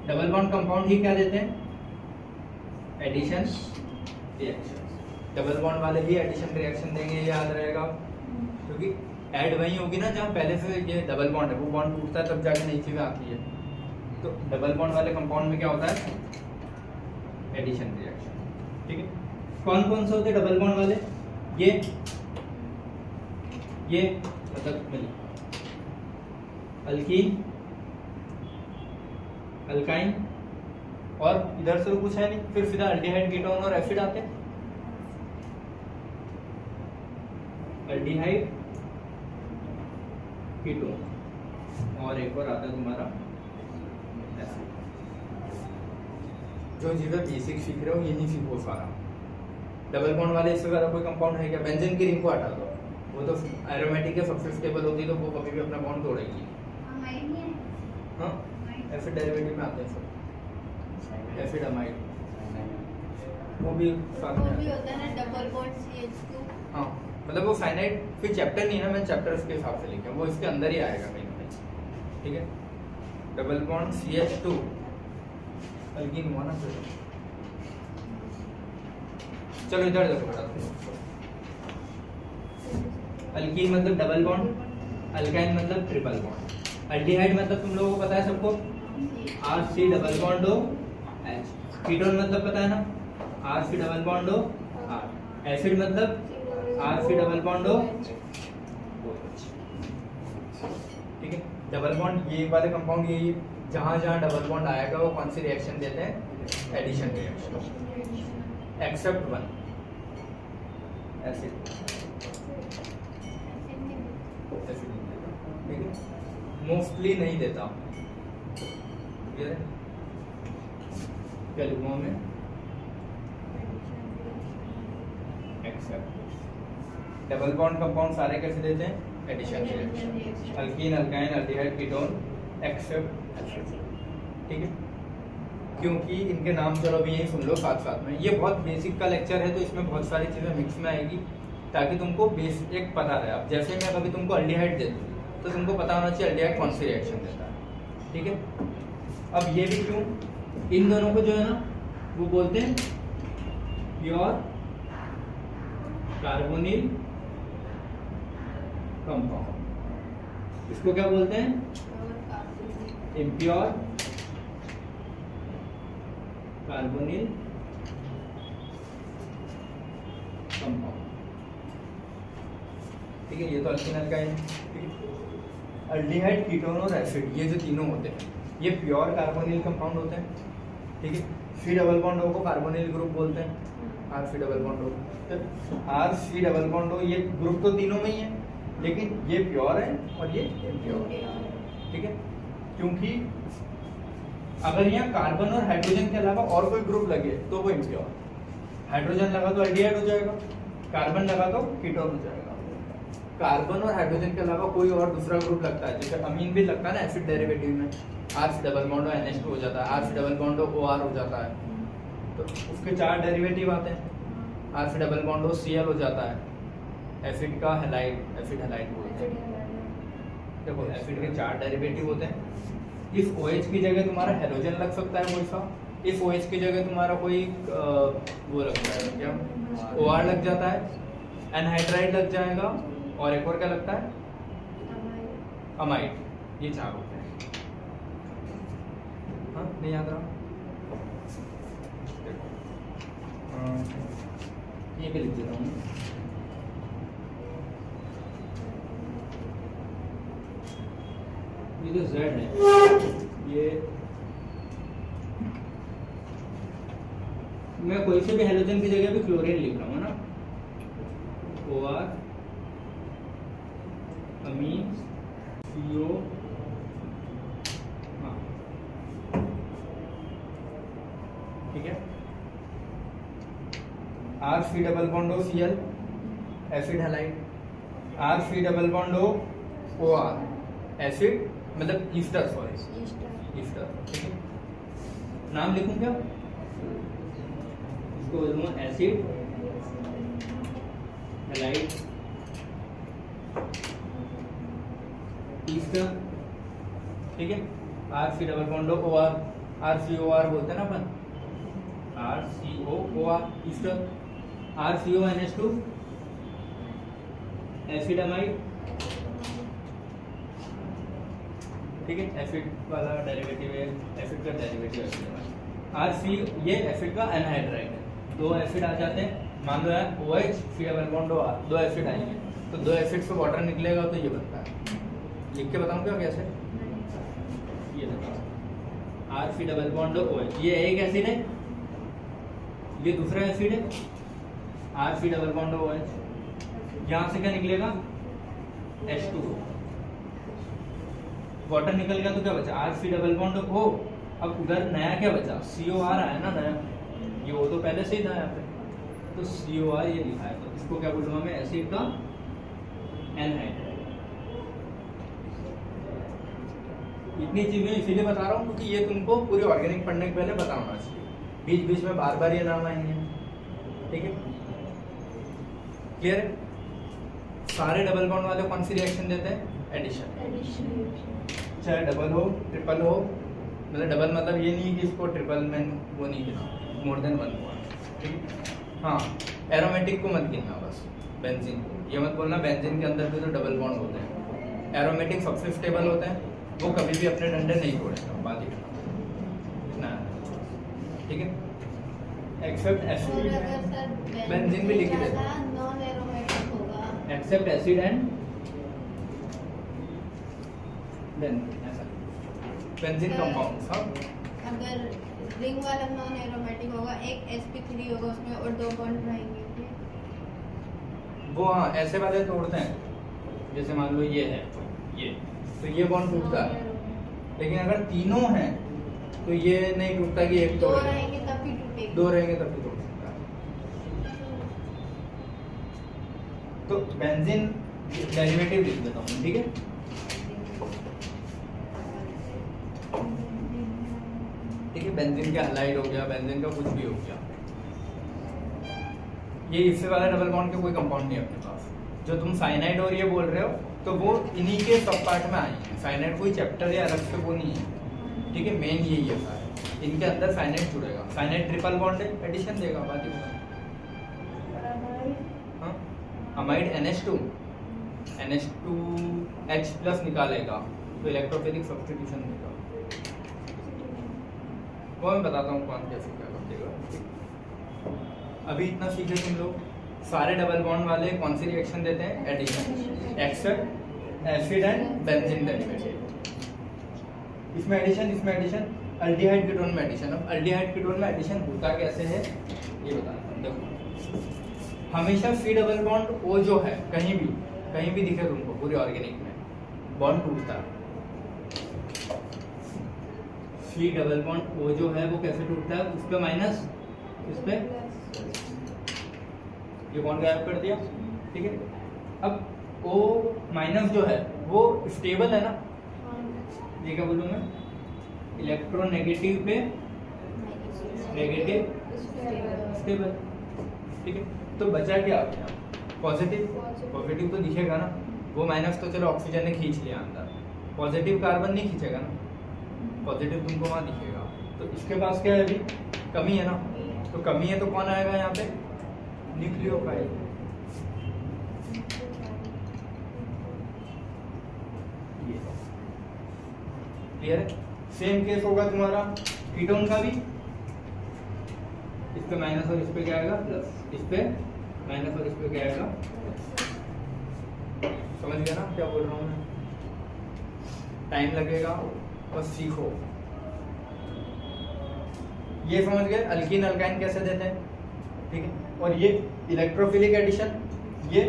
डबल बॉन्ड कंपाउंड ही क्या देते हैं? Addition reaction. डबल बॉन्ड वाले ही एडिशन रिएक्शन देंगे, ये याद रहेगा, क्योंकि ऐड वही होगी ना जहाँ पहले से ये डबल बॉन्ड है, वो बॉन्ड टूटता है तब जाके नई चीजें आती है। तो डबल बॉन्ड वाले कंपाउंड में क्या होता है? Addition reaction. ठीक है, कौन कौन से होते हैं डबल बॉन्ड वाले? ये मतलब मिली अल्कीन, अल्काइन, और इधर से तो कुछ है नहीं, फिर सीधा अल्डिहाइड कीटोन और एसिड आते हैं। अल्डिहाइड कीटोन और एक और आता है तुम्हारा एसिड। जो चीजें बेसिक सीख रहे हो ये नहीं सीखो सारा। डबल बॉन्ड वाले इससे ज्यादा कोई कंपाउंड है क्या? बेंजीन की रिंग को हटा दो, वो तो एरोमेटिक या सबसे स्टेबल होती है तो वो कभी भी अपना बॉन्ड तोड़ेगी। हाँ एसिड डेरिवेटिव में आते हैं सब, एसिड अमाइड वो भी साथ में होता है ना डबल बॉन्ड CH2। हाँ मतलब वो साइनाइड फिर चैप्टर नहीं है ना, मैं चैप्टर्स के हिसाब से लिखा, वो इसके अंदर ही आएगा कहीं ना कहीं, ठीक है। डबल बॉन्ड CH2 अल्कीन हुआ ना फिर। चलो इधर देखो बेटा, अल्कीन मतलब डबल बॉन्ड, अल्काइन मतलब ट्रिपल बॉन्ड, अल्डिहाइड मतलब तुम लोगों को पता है सबको RC double bond O H, ketone मतलब पता है ना RC double bond O R, acid मतलब RC डबल बॉन्ड O, ठीक है। डबल बॉन्ड ये वाले कंपाउंड ये जहां जहां डबल बॉन्ड आएगा वो कौन सी रिएक्शन देते हैं? Addition reaction, except one acid, ठीक है, मोस्टली नहीं देता। क्लियर है? क्या लिखूंगा मैं? एक्सेप्ट। डबल बॉन्ड कंपाउंड सारे कैसे देते हैं? Addition reaction, alkene alkyne aldehyde ketone except acid, ठीक है। क्योंकि इनके नाम चलो अभी यही सुन लो साथ साथ में, ये बहुत बेसिक का लेक्चर है तो इसमें बहुत सारी चीजें मिक्स में आएगी ताकि तुमको बेसिक पता रहे। अब जैसे मैं कभी तुमको अल्डिहाइड दे दूं तो तुमको पता होना चाहिए अल्डिहाइड कौन सी रिएक्शन देता है, ठीक है। अब ये भी क्यों, इन दोनों को जो है ना वो बोलते हैं प्योर कार्बोनिल कंपाउंड, इसको क्या बोलते हैं? इम्प्योर कार्बोनिल कंपाउंड, ठीक है। ये तो अल्कीन अल्काइन, अल्डिहाइड कीटोन और एसिड ये जो तीनों होते हैं ये प्योर कार्बोनिल कंपाउंड होते हैं, ठीक है। C डबल बॉन्ड O को कार्बोनिल ग्रुप बोलते हैं, RC डबल बॉन्ड O, तो RC डबल बॉन्ड O ये ग्रुप तो तीनों में ही है लेकिन ये प्योर है और ये इम्प्योर, ठीक है। क्योंकि अगर यहाँ कार्बन और हाइड्रोजन के अलावा और कोई ग्रुप लगे तो वो इम्प्योर, हाइड्रोजन लगा तो अल्डिहाइड हो जाएगा, कार्बन लगा तो कीटोन हो जाएगा। कार्बन और हाइड्रोजन के अलावा कोई और दूसरा ग्रुप लगता है, जैसे अमीन भी लगता है ना एसिड डेरिवेटिव में, RC डबल बॉन्ड NH2 हो जाता है, RC डबल बॉन्ड OR हो जाता है, तो उसके 4 डेरिवेटिव आते हैं। RC डबल बॉन्ड Cl हो जाता है, एसिड का हैलाइड, एसिड हैलाइड बोलते हैं। देखो एसिड के 4 डेरिवेटिव होते हैं। इस OH की जगह तुम्हारा हैलोजन लग सकता है कोई सा, इस OH की जगह तुम्हारा कोई वो लगता है क्या OR लग जाता है, एनहाइड्राइड लग जाएगा और एक और क्या लगता है? अमाइड। ये 4 होते हैं। हाँ नहीं याद रहा? ये भी लिख देता हूँ। ये जो Z है ये मैं कोई से भी हेलोजन की जगह भी क्लोरीन लिख रहा हूँ ना, OR अमीन CO, हाँ ठीक है। RC double bond O Cl acid halide, RC double bond O OR acid मतलब ईस्टर, सॉरी ईस्टर, ठीक है। नाम लिखूं क्या? इसको बोलूंगा एसिड हैलाइड ईस्टर, ठीक है। RC double bond OR, RCOR बोलते हैं ना अपन, RCOOR Easter, RCO NH2 acid amide, ठीक है। एसिड वाला डेरिवेटिव है, एसिड का डेरिवेटिव एसिड अमाइड। RC ये एसिड का एनहाइड्राइड है, 2 एसिड आ जाते हैं, मान लो है OH C double bond OR, 2 acid आएंगे तो 2 एसिड से वाटर निकलेगा तो ये बनता है। लिख के बताऊं क्या कैसे? ये देखो RC डबल बॉन्ड OH, ये एक एसिड है, ये दूसरा एसिड है, RC डबल बॉन्ड OH, यहाँ से क्या निकलेगा? H2O, वाटर निकल गया तो क्या बचा, RC डबल बॉन्ड O। अब उधर नया क्या बचा, COR आया ना नया, ये O तो पहले से ही था यहाँ पे, तो COR ये लिखा है, तो इसको क्या बोलूँगा मैं, एसिड का एनहाइड्राइड। इतनी चीजें इसीलिए बता रहा हूँ क्योंकि ये तुमको पूरे ऑर्गेनिक पढ़ने के पहले पता होना चाहिए, बीच बीच में बार बार ये नाम आएंगे, ठीक है, क्लियर है। सारे डबल बॉन्ड वाले कौन सी रिएक्शन देते हैं, एडिशन, चाहे डबल हो ट्रिपल हो, मतलब डबल मतलब ये नहीं कि इसको ट्रिपल में वो नहीं गिना, मोर देन वन बॉन्ड, ठीक। हाँ, एरोमेटिक को मत गिनना, बस बेंजीन को, ये मत बोलना बेंजीन के अंदर भी तो डबल बॉन्ड होते हैं, एरोमेटिक सबसे स्टेबल होते हैं, वो कभी भी अपने डंडे नहीं तोड़ेगा, बात ही ना, ठीक है। एक्सेप्ट एसिड, बेंजीन भी लिख ही देता, नॉन एरोमेटिक होगा, एक्सेप्ट एसिड एंड देन ऐसा बेंजीन कंपाउंड्स। हाँ, अगर रिंग वाला नॉन एरोमेटिक होगा, एक sp3 होगा उसमें और 2 बॉन्ड रहेंगे, वो हाँ ऐसे वाले तोड़ते हैं, जैसे मान लो ये है, ये तो ये बॉन्ड टूटता है, लेकिन अगर तीनों हैं तो ये नहीं टूटता कि एक 2 तोड़, रहेंगे तब भी टूटेगी, 2 रहेंगे तब भी तोड़ सकता है। तो बेंजीन डेरिवेटिव लिख देता हूँ, ठीक है। ठीक है, बेंजीन का हैलाइड हो गया, बेंजीन का कुछ भी हो गया, ये इससे वाला डबल बॉन्ड के कोई कंपाउंड नहीं है अपने पास। जो तुम साइनाइड और ये बोल रहे हो तो वो इन्हीं के सब पार्ट में आई है, साइनाइड कोई चैप्टर या अलग से वो नहीं है, ठीक है, मेन यही है सारा, इनके अंदर साइनाइड जुड़ेगा, साइनाइड ट्रिपल बॉन्ड है, एडिशन देगा, बात ही हाँ, अमाइड NH2H+ निकालेगा तो इलेक्ट्रोफिलिक सब्स्टिट्यूशन देगा, वो मैं बताता हूँ कौन कैसे क्या कर देगा। अभी इतना सीखे तुम लोग, सारे डबल बॉन्ड वाले कौन सी रिएक्शन देते हैं, addition, except acid and benzene derivative, इसमें एडिशन, अल्डिहाइड कीटोन में एडिशन। अब अल्डिहाइड कीटोन में एडिशन होता कैसे है ये बताता हूँ। देखो, हमेशा C डबल बॉन्ड O जो है कहीं भी दिखे तुमको पूरे ऑर्गेनिक में, बॉन्ड टूटता है। C डबल बॉन्ड O जो है वो कैसे टूटता है, उस पे माइनस, इस पे ये बॉन्ड गायब कर दिया, ठीक है। अब O माइनस जो है वो स्टेबल है ना, ये क्या बोलूँ मैं, इलेक्ट्रोनेगेटिव पे नेगेटिव स्टेबल, ठीक है। तो बचा क्या आपके यहाँ, पॉजिटिव तो दिखेगा ना, वो माइनस तो चलो ऑक्सीजन ने खींच लिया अंदर, पॉजिटिव कार्बन नहीं खींचेगा ना, पॉजिटिव तुमको वहाँ दिखेगा, तो इसके पास क्या है, अभी कमी है ना, तो कमी है तो कौन आएगा यहाँ पे, न्यूक्लियोफाइल, क्लियर है। सेम केस होगा तुम्हारा कीटोन का भी, इस पे माइनस और इस पे क्या आएगा प्लस, इस पे माइनस और इस पे क्या आएगा, समझ गया ना क्या बोल रहा हूँ मैं, टाइम लगेगा बस सीखो। ये समझ गए अल्कीन अल्काइन कैसे देते हैं, ठीक है। और ये इलेक्ट्रोफिलिक एडिशन, ये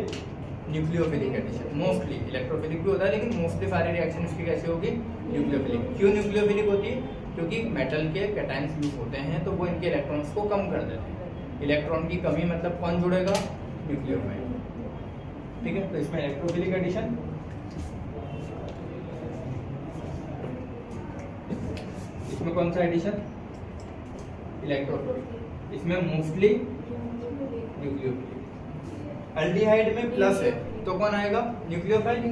न्यूक्लियोफिलिक एडिशन, मोस्टली इलेक्ट्रोफिलिक भी होता है लेकिन मोस्टली सारी रिएक्शन इसकी कैसे होगी, न्यूक्लियोफिलिक। क्यों न्यूक्लियोफिलिक होती है, क्योंकि मेटल के कैटायंस यूज होते हैं तो वो इनके इलेक्ट्रॉन्स को कम कर देते हैं, इलेक्ट्रॉन की कमी मतलब कौन जुड़ेगा, न्यूक्लियोफाइल, ठीक है। तो इसमें इलेक्ट्रोफिलिक एडिशन, इसमें कौन सा एडिशन, इलेक्ट्रोफिलिक, इसमें मोस्टली न्यूक्लियोफिलिक। अल्डिहाइड में प्लस है तो कौन आएगा, न्यूक्लियोफाइल,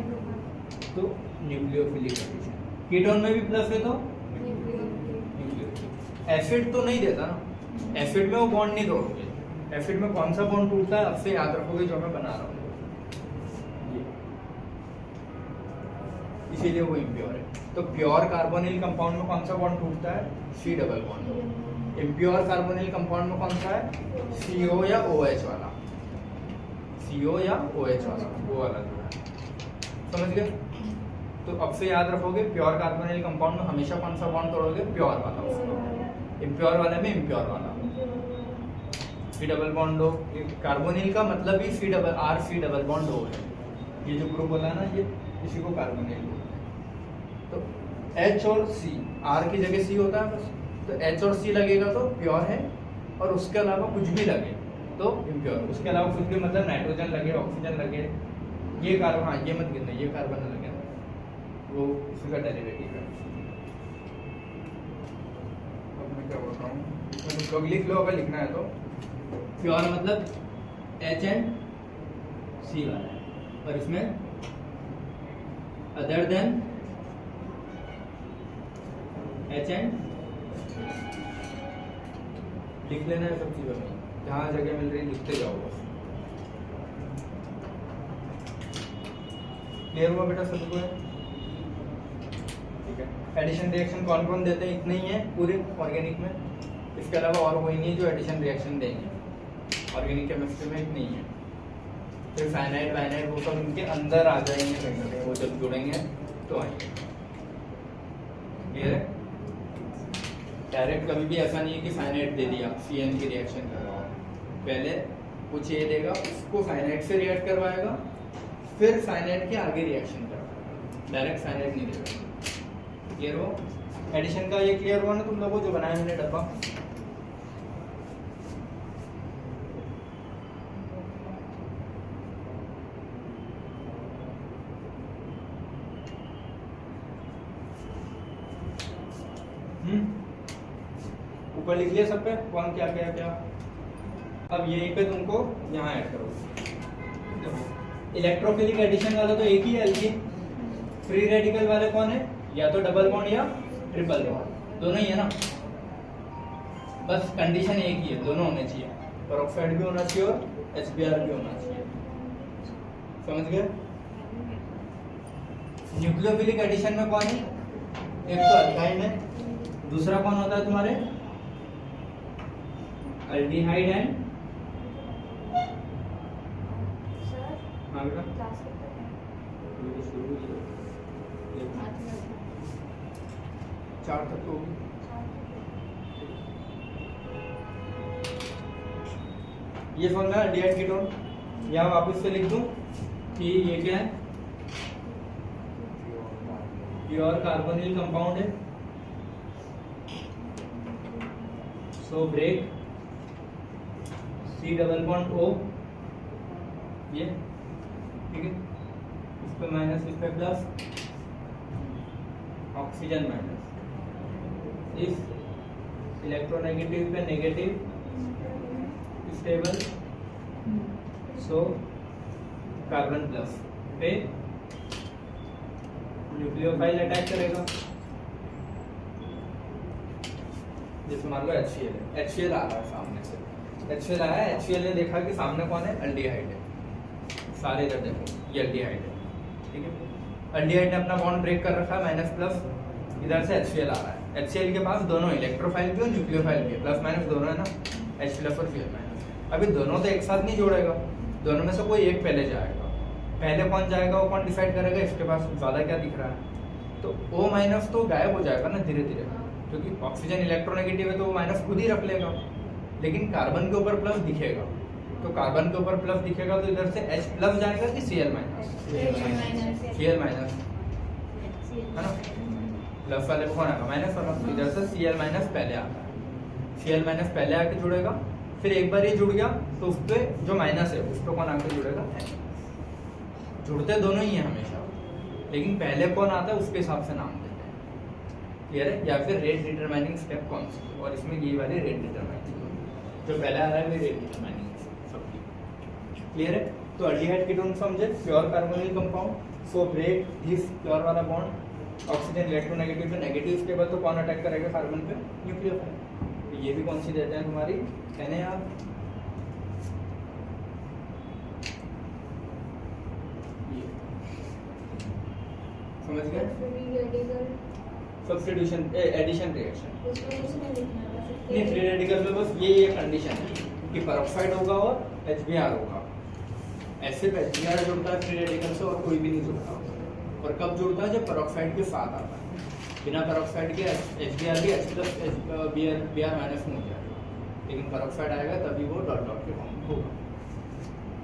तो न्यूक्लियोफिलिक एडिशन। कीटोन में भी प्लस है तो न्यूक्लियोफिलिक। एसिड तो नहीं देता ना, एसिड में वो बॉन्ड नहीं तोड़ोगे, एसिड में कौन सा बॉन्ड टूटता है अब से याद रखोगे जो मैं बना रहा हूँ, इसीलिए वो इम्प्योर है। तो प्योर कार्बोनिल कंपाउंड में कौन सा बॉन्ड टूटता है, C double bond. Impure carbonyl compound में कौन सा है, CO या OH वाला, CO या OH वाला, वो वाला जो है, समझ गए। तो अब से याद रखोगे प्योर कार्बोनिल कंपाउंड में हमेशा कौन सा बॉन्ड तोड़ोगे, प्योर वाला, इम्प्योर वाले में इम्प्योर वाला। C डबल बॉन्ड हो, कार्बोनिल का मतलब ही C डबल बॉन्ड हो है, ये जो ग्रुप बोला है ना ये, इसी को कार्बोनिल बोलते हैं। तो H और C, R की जगह C होता है बस, तो H और C लगेगा तो प्योर है, और उसके अलावा कुछ भी लगे तो इम्प्योर। उसके अलावा कुछ भी मतलब नाइट्रोजन लगे, ऑक्सीजन लगे, ये कार्बन, हाँ ये मत गिनना, ये कार्बन न लगे, वो उसी का डेरिवेटिव है। अब मैं क्या बोल रहा हूँ, इसमें लोग लिख लो अगर लिखना है तो। प्योर मतलब H एंड C वाला है, और इसमें अदर देन H एंड लिख लेना है सब चीजों में, जहाँ जगह मिल रही लिखते जाओ बस। क्लियर हुआ बेटा सभी को? ठीक है। एडिशन रिएक्शन कौन कौन देते हैं? इतने ही है पूरे ऑर्गेनिक में, इसके अलावा और कोई नहीं है जो एडिशन रिएक्शन देंगे ऑर्गेनिक केमिस्ट्री में, इतने ही है। फिर साइनाइड वाइनाइड वो सब इनके अंदर आ जाएंगे कहीं ना कहीं, वो जब जुड़ेंगे तो आएंगे। क्लियर है? डायरेक्ट कभी भी ऐसा नहीं है कि साइनाइड दे दिया CN की रिएक्शन करवाओ, पहले कुछ ये देगा, उसको साइनाइड से रिएक्ट करवाएगा, फिर साइनाइड के आगे रिएक्शन करवाएगा, डायरेक्ट साइनाइड नहीं देगा। क्लियर हो? एडिशन का ये क्लियर हुआ ना तुम लोगों जो बनाया मैंने डब्बा? ऊपर लिख लिया सब पे कौन क्या क्या क्या। अब यहीं पे तुमको यहाँ ऐड करो। देखो इलेक्ट्रोफिलिक एडिशन वाला तो एक ही है एल्कीन, फ्री रेडिकल वाले कौन है? या तो डबल बॉन्ड या ट्रिपल बॉन्ड, दोनों ही है ना, बस कंडीशन एक ही है, दोनों होने चाहिए, पेरोक्साइड भी होना चाहिए और HBr भी होना चाहिए। समझ गए? न्यूक्लियोफिलिक एडिशन में कौन है? एक तो अल्काइन है, दूसरा कौन होता है तुम्हारे? अल्डिहाइड एंड हाँ बेटा शुरू 4 तक होगी। ये समझना अल्डिहाइड कीटोन, यहाँ वापस से लिख दूं कि ये क्या है? प्योर कार्बोनिल कंपाउंड है, so break C double bond O, ये ठीक है, इस पे माइनस इस पे प्लस, ऑक्सीजन माइनस, इस इलेक्ट्रोनेगेटिव पे negative stable, so carbon plus पे न्यूक्लियोफाइल अटैक करेगा, जैसे मान लो HCl आ रहा है सामने से, HCl आया, HCl ने देखा कि सामने कौन है? अल्डिहाइड है, सारे इधर देखो ये अल्डिहाइड है, ठीक है। अल्डिहाइड ने अपना बॉन्ड ब्रेक कर रखा है, माइनस प्लस, इधर से HCl आ रहा है, HCl के पास दोनों इलेक्ट्रोफाइल भी और न्यूक्लियोफाइल भी है, प्लस माइनस दोनों है ना, H प्लस और Cl माइनस। अभी दोनों तो एक साथ नहीं जोड़ेगा, दोनों में से कोई एक पहले जाएगा, पहले कौन जाएगा वो कौन डिसाइड करेगा? इसके पास ज्यादा क्या दिख रहा है, तो O माइनस तो गायब हो जाएगा ना धीरे धीरे, क्योंकि ऑक्सीजन इलेक्ट्रोनेगेटिव है तो वो माइनस खुद ही रख लेगा, लेकिन कार्बन के ऊपर प्लस दिखेगा, तो कार्बन के ऊपर प्लस दिखेगा तो इधर से H प्लस जाएगा कि Cl माइनस? Cl माइनस है ना, प्लस वाले को कौन आएगा? माइनस वाला, इधर से Cl माइनस पहले आता है, Cl माइनस पहले आके जुड़ेगा, फिर एक बार ये जुड़ गया तो उस पे जो माइनस है उस पे कौन आके जुड़ेगा? जुड़ते दोनों ही है हमेशा, लेकिन पहले कौन आता है उसके हिसाब से नाम देते हैं। क्लियर है? या फिर रेट डिटरमाइनिंग स्टेप कौन सी, और इसमें ये वाली रेट डिटरमाइनिंग जो पहले आ रहा है रेट डिटरमाइनिंग सबकी। क्लियर है? तो अल्डिहाइड कीटोन समझे, pure carbonyl compound, so break this pure वाला बॉन्ड, ऑक्सीजन इलेक्ट्रोनेगेटिव पे नेगेटिव स्टेबल, तो कौन अटैक करेगा कार्बन पे? न्यूक्लियोफाइल। तो ये भी कौन सी देते हैं तुम्हारी? NaR। समझ गए? सब्स्टिट्यूशन एडिशन रिएक्शन नहीं, फ्री रेडिकल में बस ये कंडीशन है कि पेरोक्साइड होगा और HBr होगा, ऐसे HBr जुड़ता है फ्री रेडिकल से और कोई भी नहीं जुड़ता, और कब जुड़ता है? जब पेरोक्साइड के साथ आता है, बिना पेरोक्साइड के HBr भी H प्लस Br माइनस में हो जाएगा, लेकिन पेरोक्साइड आएगा तभी वो डॉट डॉट के फॉर्म होगा,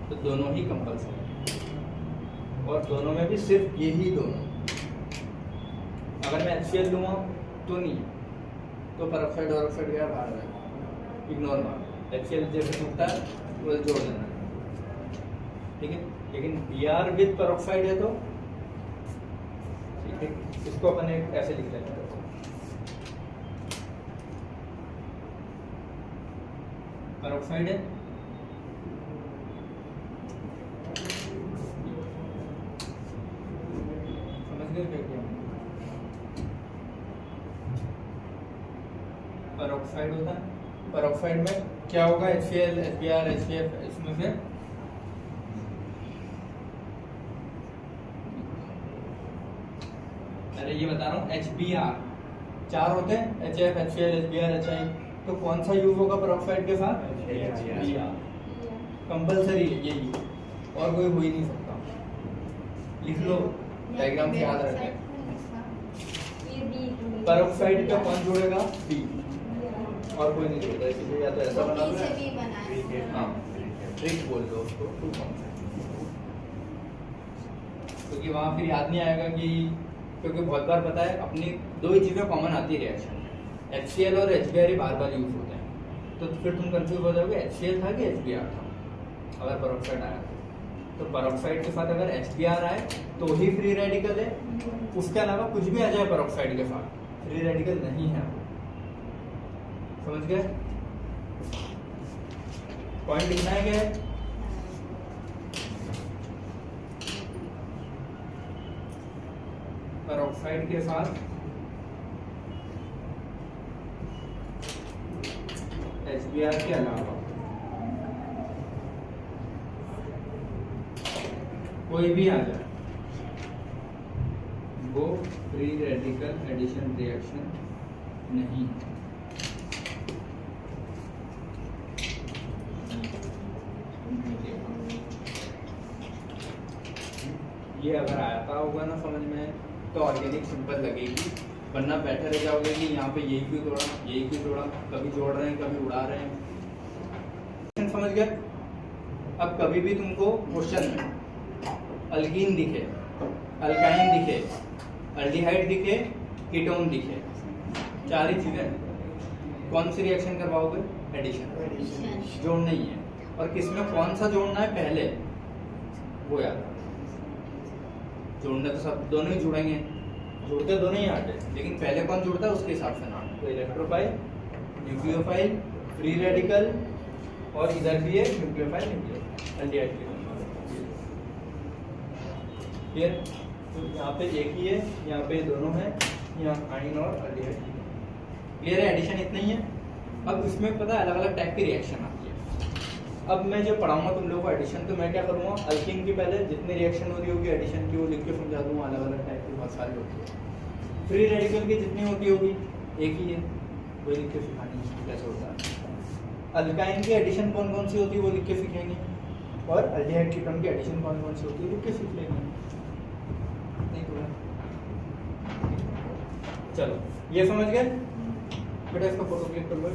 तो दोनों ही कंपल्सरी, और दोनों में भी सिर्फ यही दोनों। अगर मैं HCl लूँगा तो नहीं है, तो पेरोक्साइड और ऑक्साइड क्या बाहर है, इग्नोर मार। HCl जैसे टूटता है वो जोड़ देना, ठीक है। लेकिन Br विद पेरोक्साइड है तो ठीक है, इसको अपन ऐसे लिख लेते हैं, पेरोक्साइड है समझ गए क्या किया, पेरोक्साइड होता है। पेरोक्साइड में क्या होगा, HCl, HBr, HCF, इसमें से अरे ये बता रहा हूँ HBr 4 होते हैं, HF, HCl, HBr, HI, तो कौन सा यूज होगा पेरोक्साइड के साथ, HBr कंपलसरी है यही, और कोई हो ही नहीं सकता, लिख लो डायग्राम से याद रखें। ये बी पेरोक्साइड पे कौन जुड़ेगा, B, और कोई नहीं जुड़ता, इसलिए या तो ऐसा बना लो, हाँ ट्रिक बोल दो उसको, क्योंकि वहाँ फिर याद नहीं आएगा कि, क्योंकि बहुत बार पता है अपनी दो ही चीज़ें कॉमन आती है रिएक्शन में, HCl और HBr ही बार बार यूज होते हैं, तो फिर तुम कंफ्यूज हो जाओगे HCl था कि HBr था अगर पेरोक्साइड आया तो पेरोक्साइड के साथ अगर HBr आए तो ही फ्री रेडिकल है, उसके अलावा कुछ भी आ जाए पेरोक्साइड के साथ फ्री रेडिकल नहीं है, समझ गए, पॉइंट लिखना है क्या है, पेरोक्साइड के साथ HBr के अलावा कोई भी आ जाए वो फ्री रेडिकल एडिशन रिएक्शन नहीं है। ये अगर आता होगा ना समझ में तो ऑर्गेनिक सिंपल लगेगी, वरना बैठे रह जाओगे कि यहाँ पे यही क्यों जोड़ा, यही क्यों जोड़ा, कभी जोड़ रहे हैं कभी उड़ा रहे हैं, समझ गए। अब कभी भी तुमको क्वेश्चन में अल्कीन दिखे, अल्काइन दिखे, अल्डिहाइड दिखे, कीटोन दिखे, 4 ही चीजें, कौन सी रिएक्शन करवाओगे, एडिशन, जोड़ना ही है, और किसमें कौन सा जोड़ना है पहले वो याद, जोड़ने तो सब दोनों ही जुड़ेंगे, जुड़ते दोनों ही आते हैं, लेकिन पहले कौन जुड़ता है उसके हिसाब से नाम, तो इलेक्ट्रोफाइल, न्यूक्लियोफाइल, फ्री रेडिकल, और इधर भी है न्यूक्लियोफाइल, एल्डिहाइड की क्लियर। तो यहाँ पे एक ही है, यहाँ पे दोनों है, यहाँ आइन और एल्डिहाइड क्लियर है, एडिशन इतना ही है। अब इसमें पता है अलग अलग टाइप की रिएक्शन आती है। अब मैं जब पढ़ाऊंगा तुम लोगों को एडिशन, तो मैं क्या करूँगा, अल्कीन की पहले जितनी रिएक्शन हो रही होगी एडिशन की वो लिख के समझा दूंगा, अलग अलग टाइप की बहुत सारी होती है। फ्री रेडिकल की जितनी होती होगी एक ही है, वो लिख के सिखानी है कैसे होता है। अल्काइन की एडिशन कौन कौन सी होती है वो लिख के सीखेंगे, और एल्डिहाइड कीटोन की एडिशन कौन कौन सी होती है लिख के सीख लेंगे। चलो ये समझ गए बेटा, इसका फोटो क्लिक कर लो।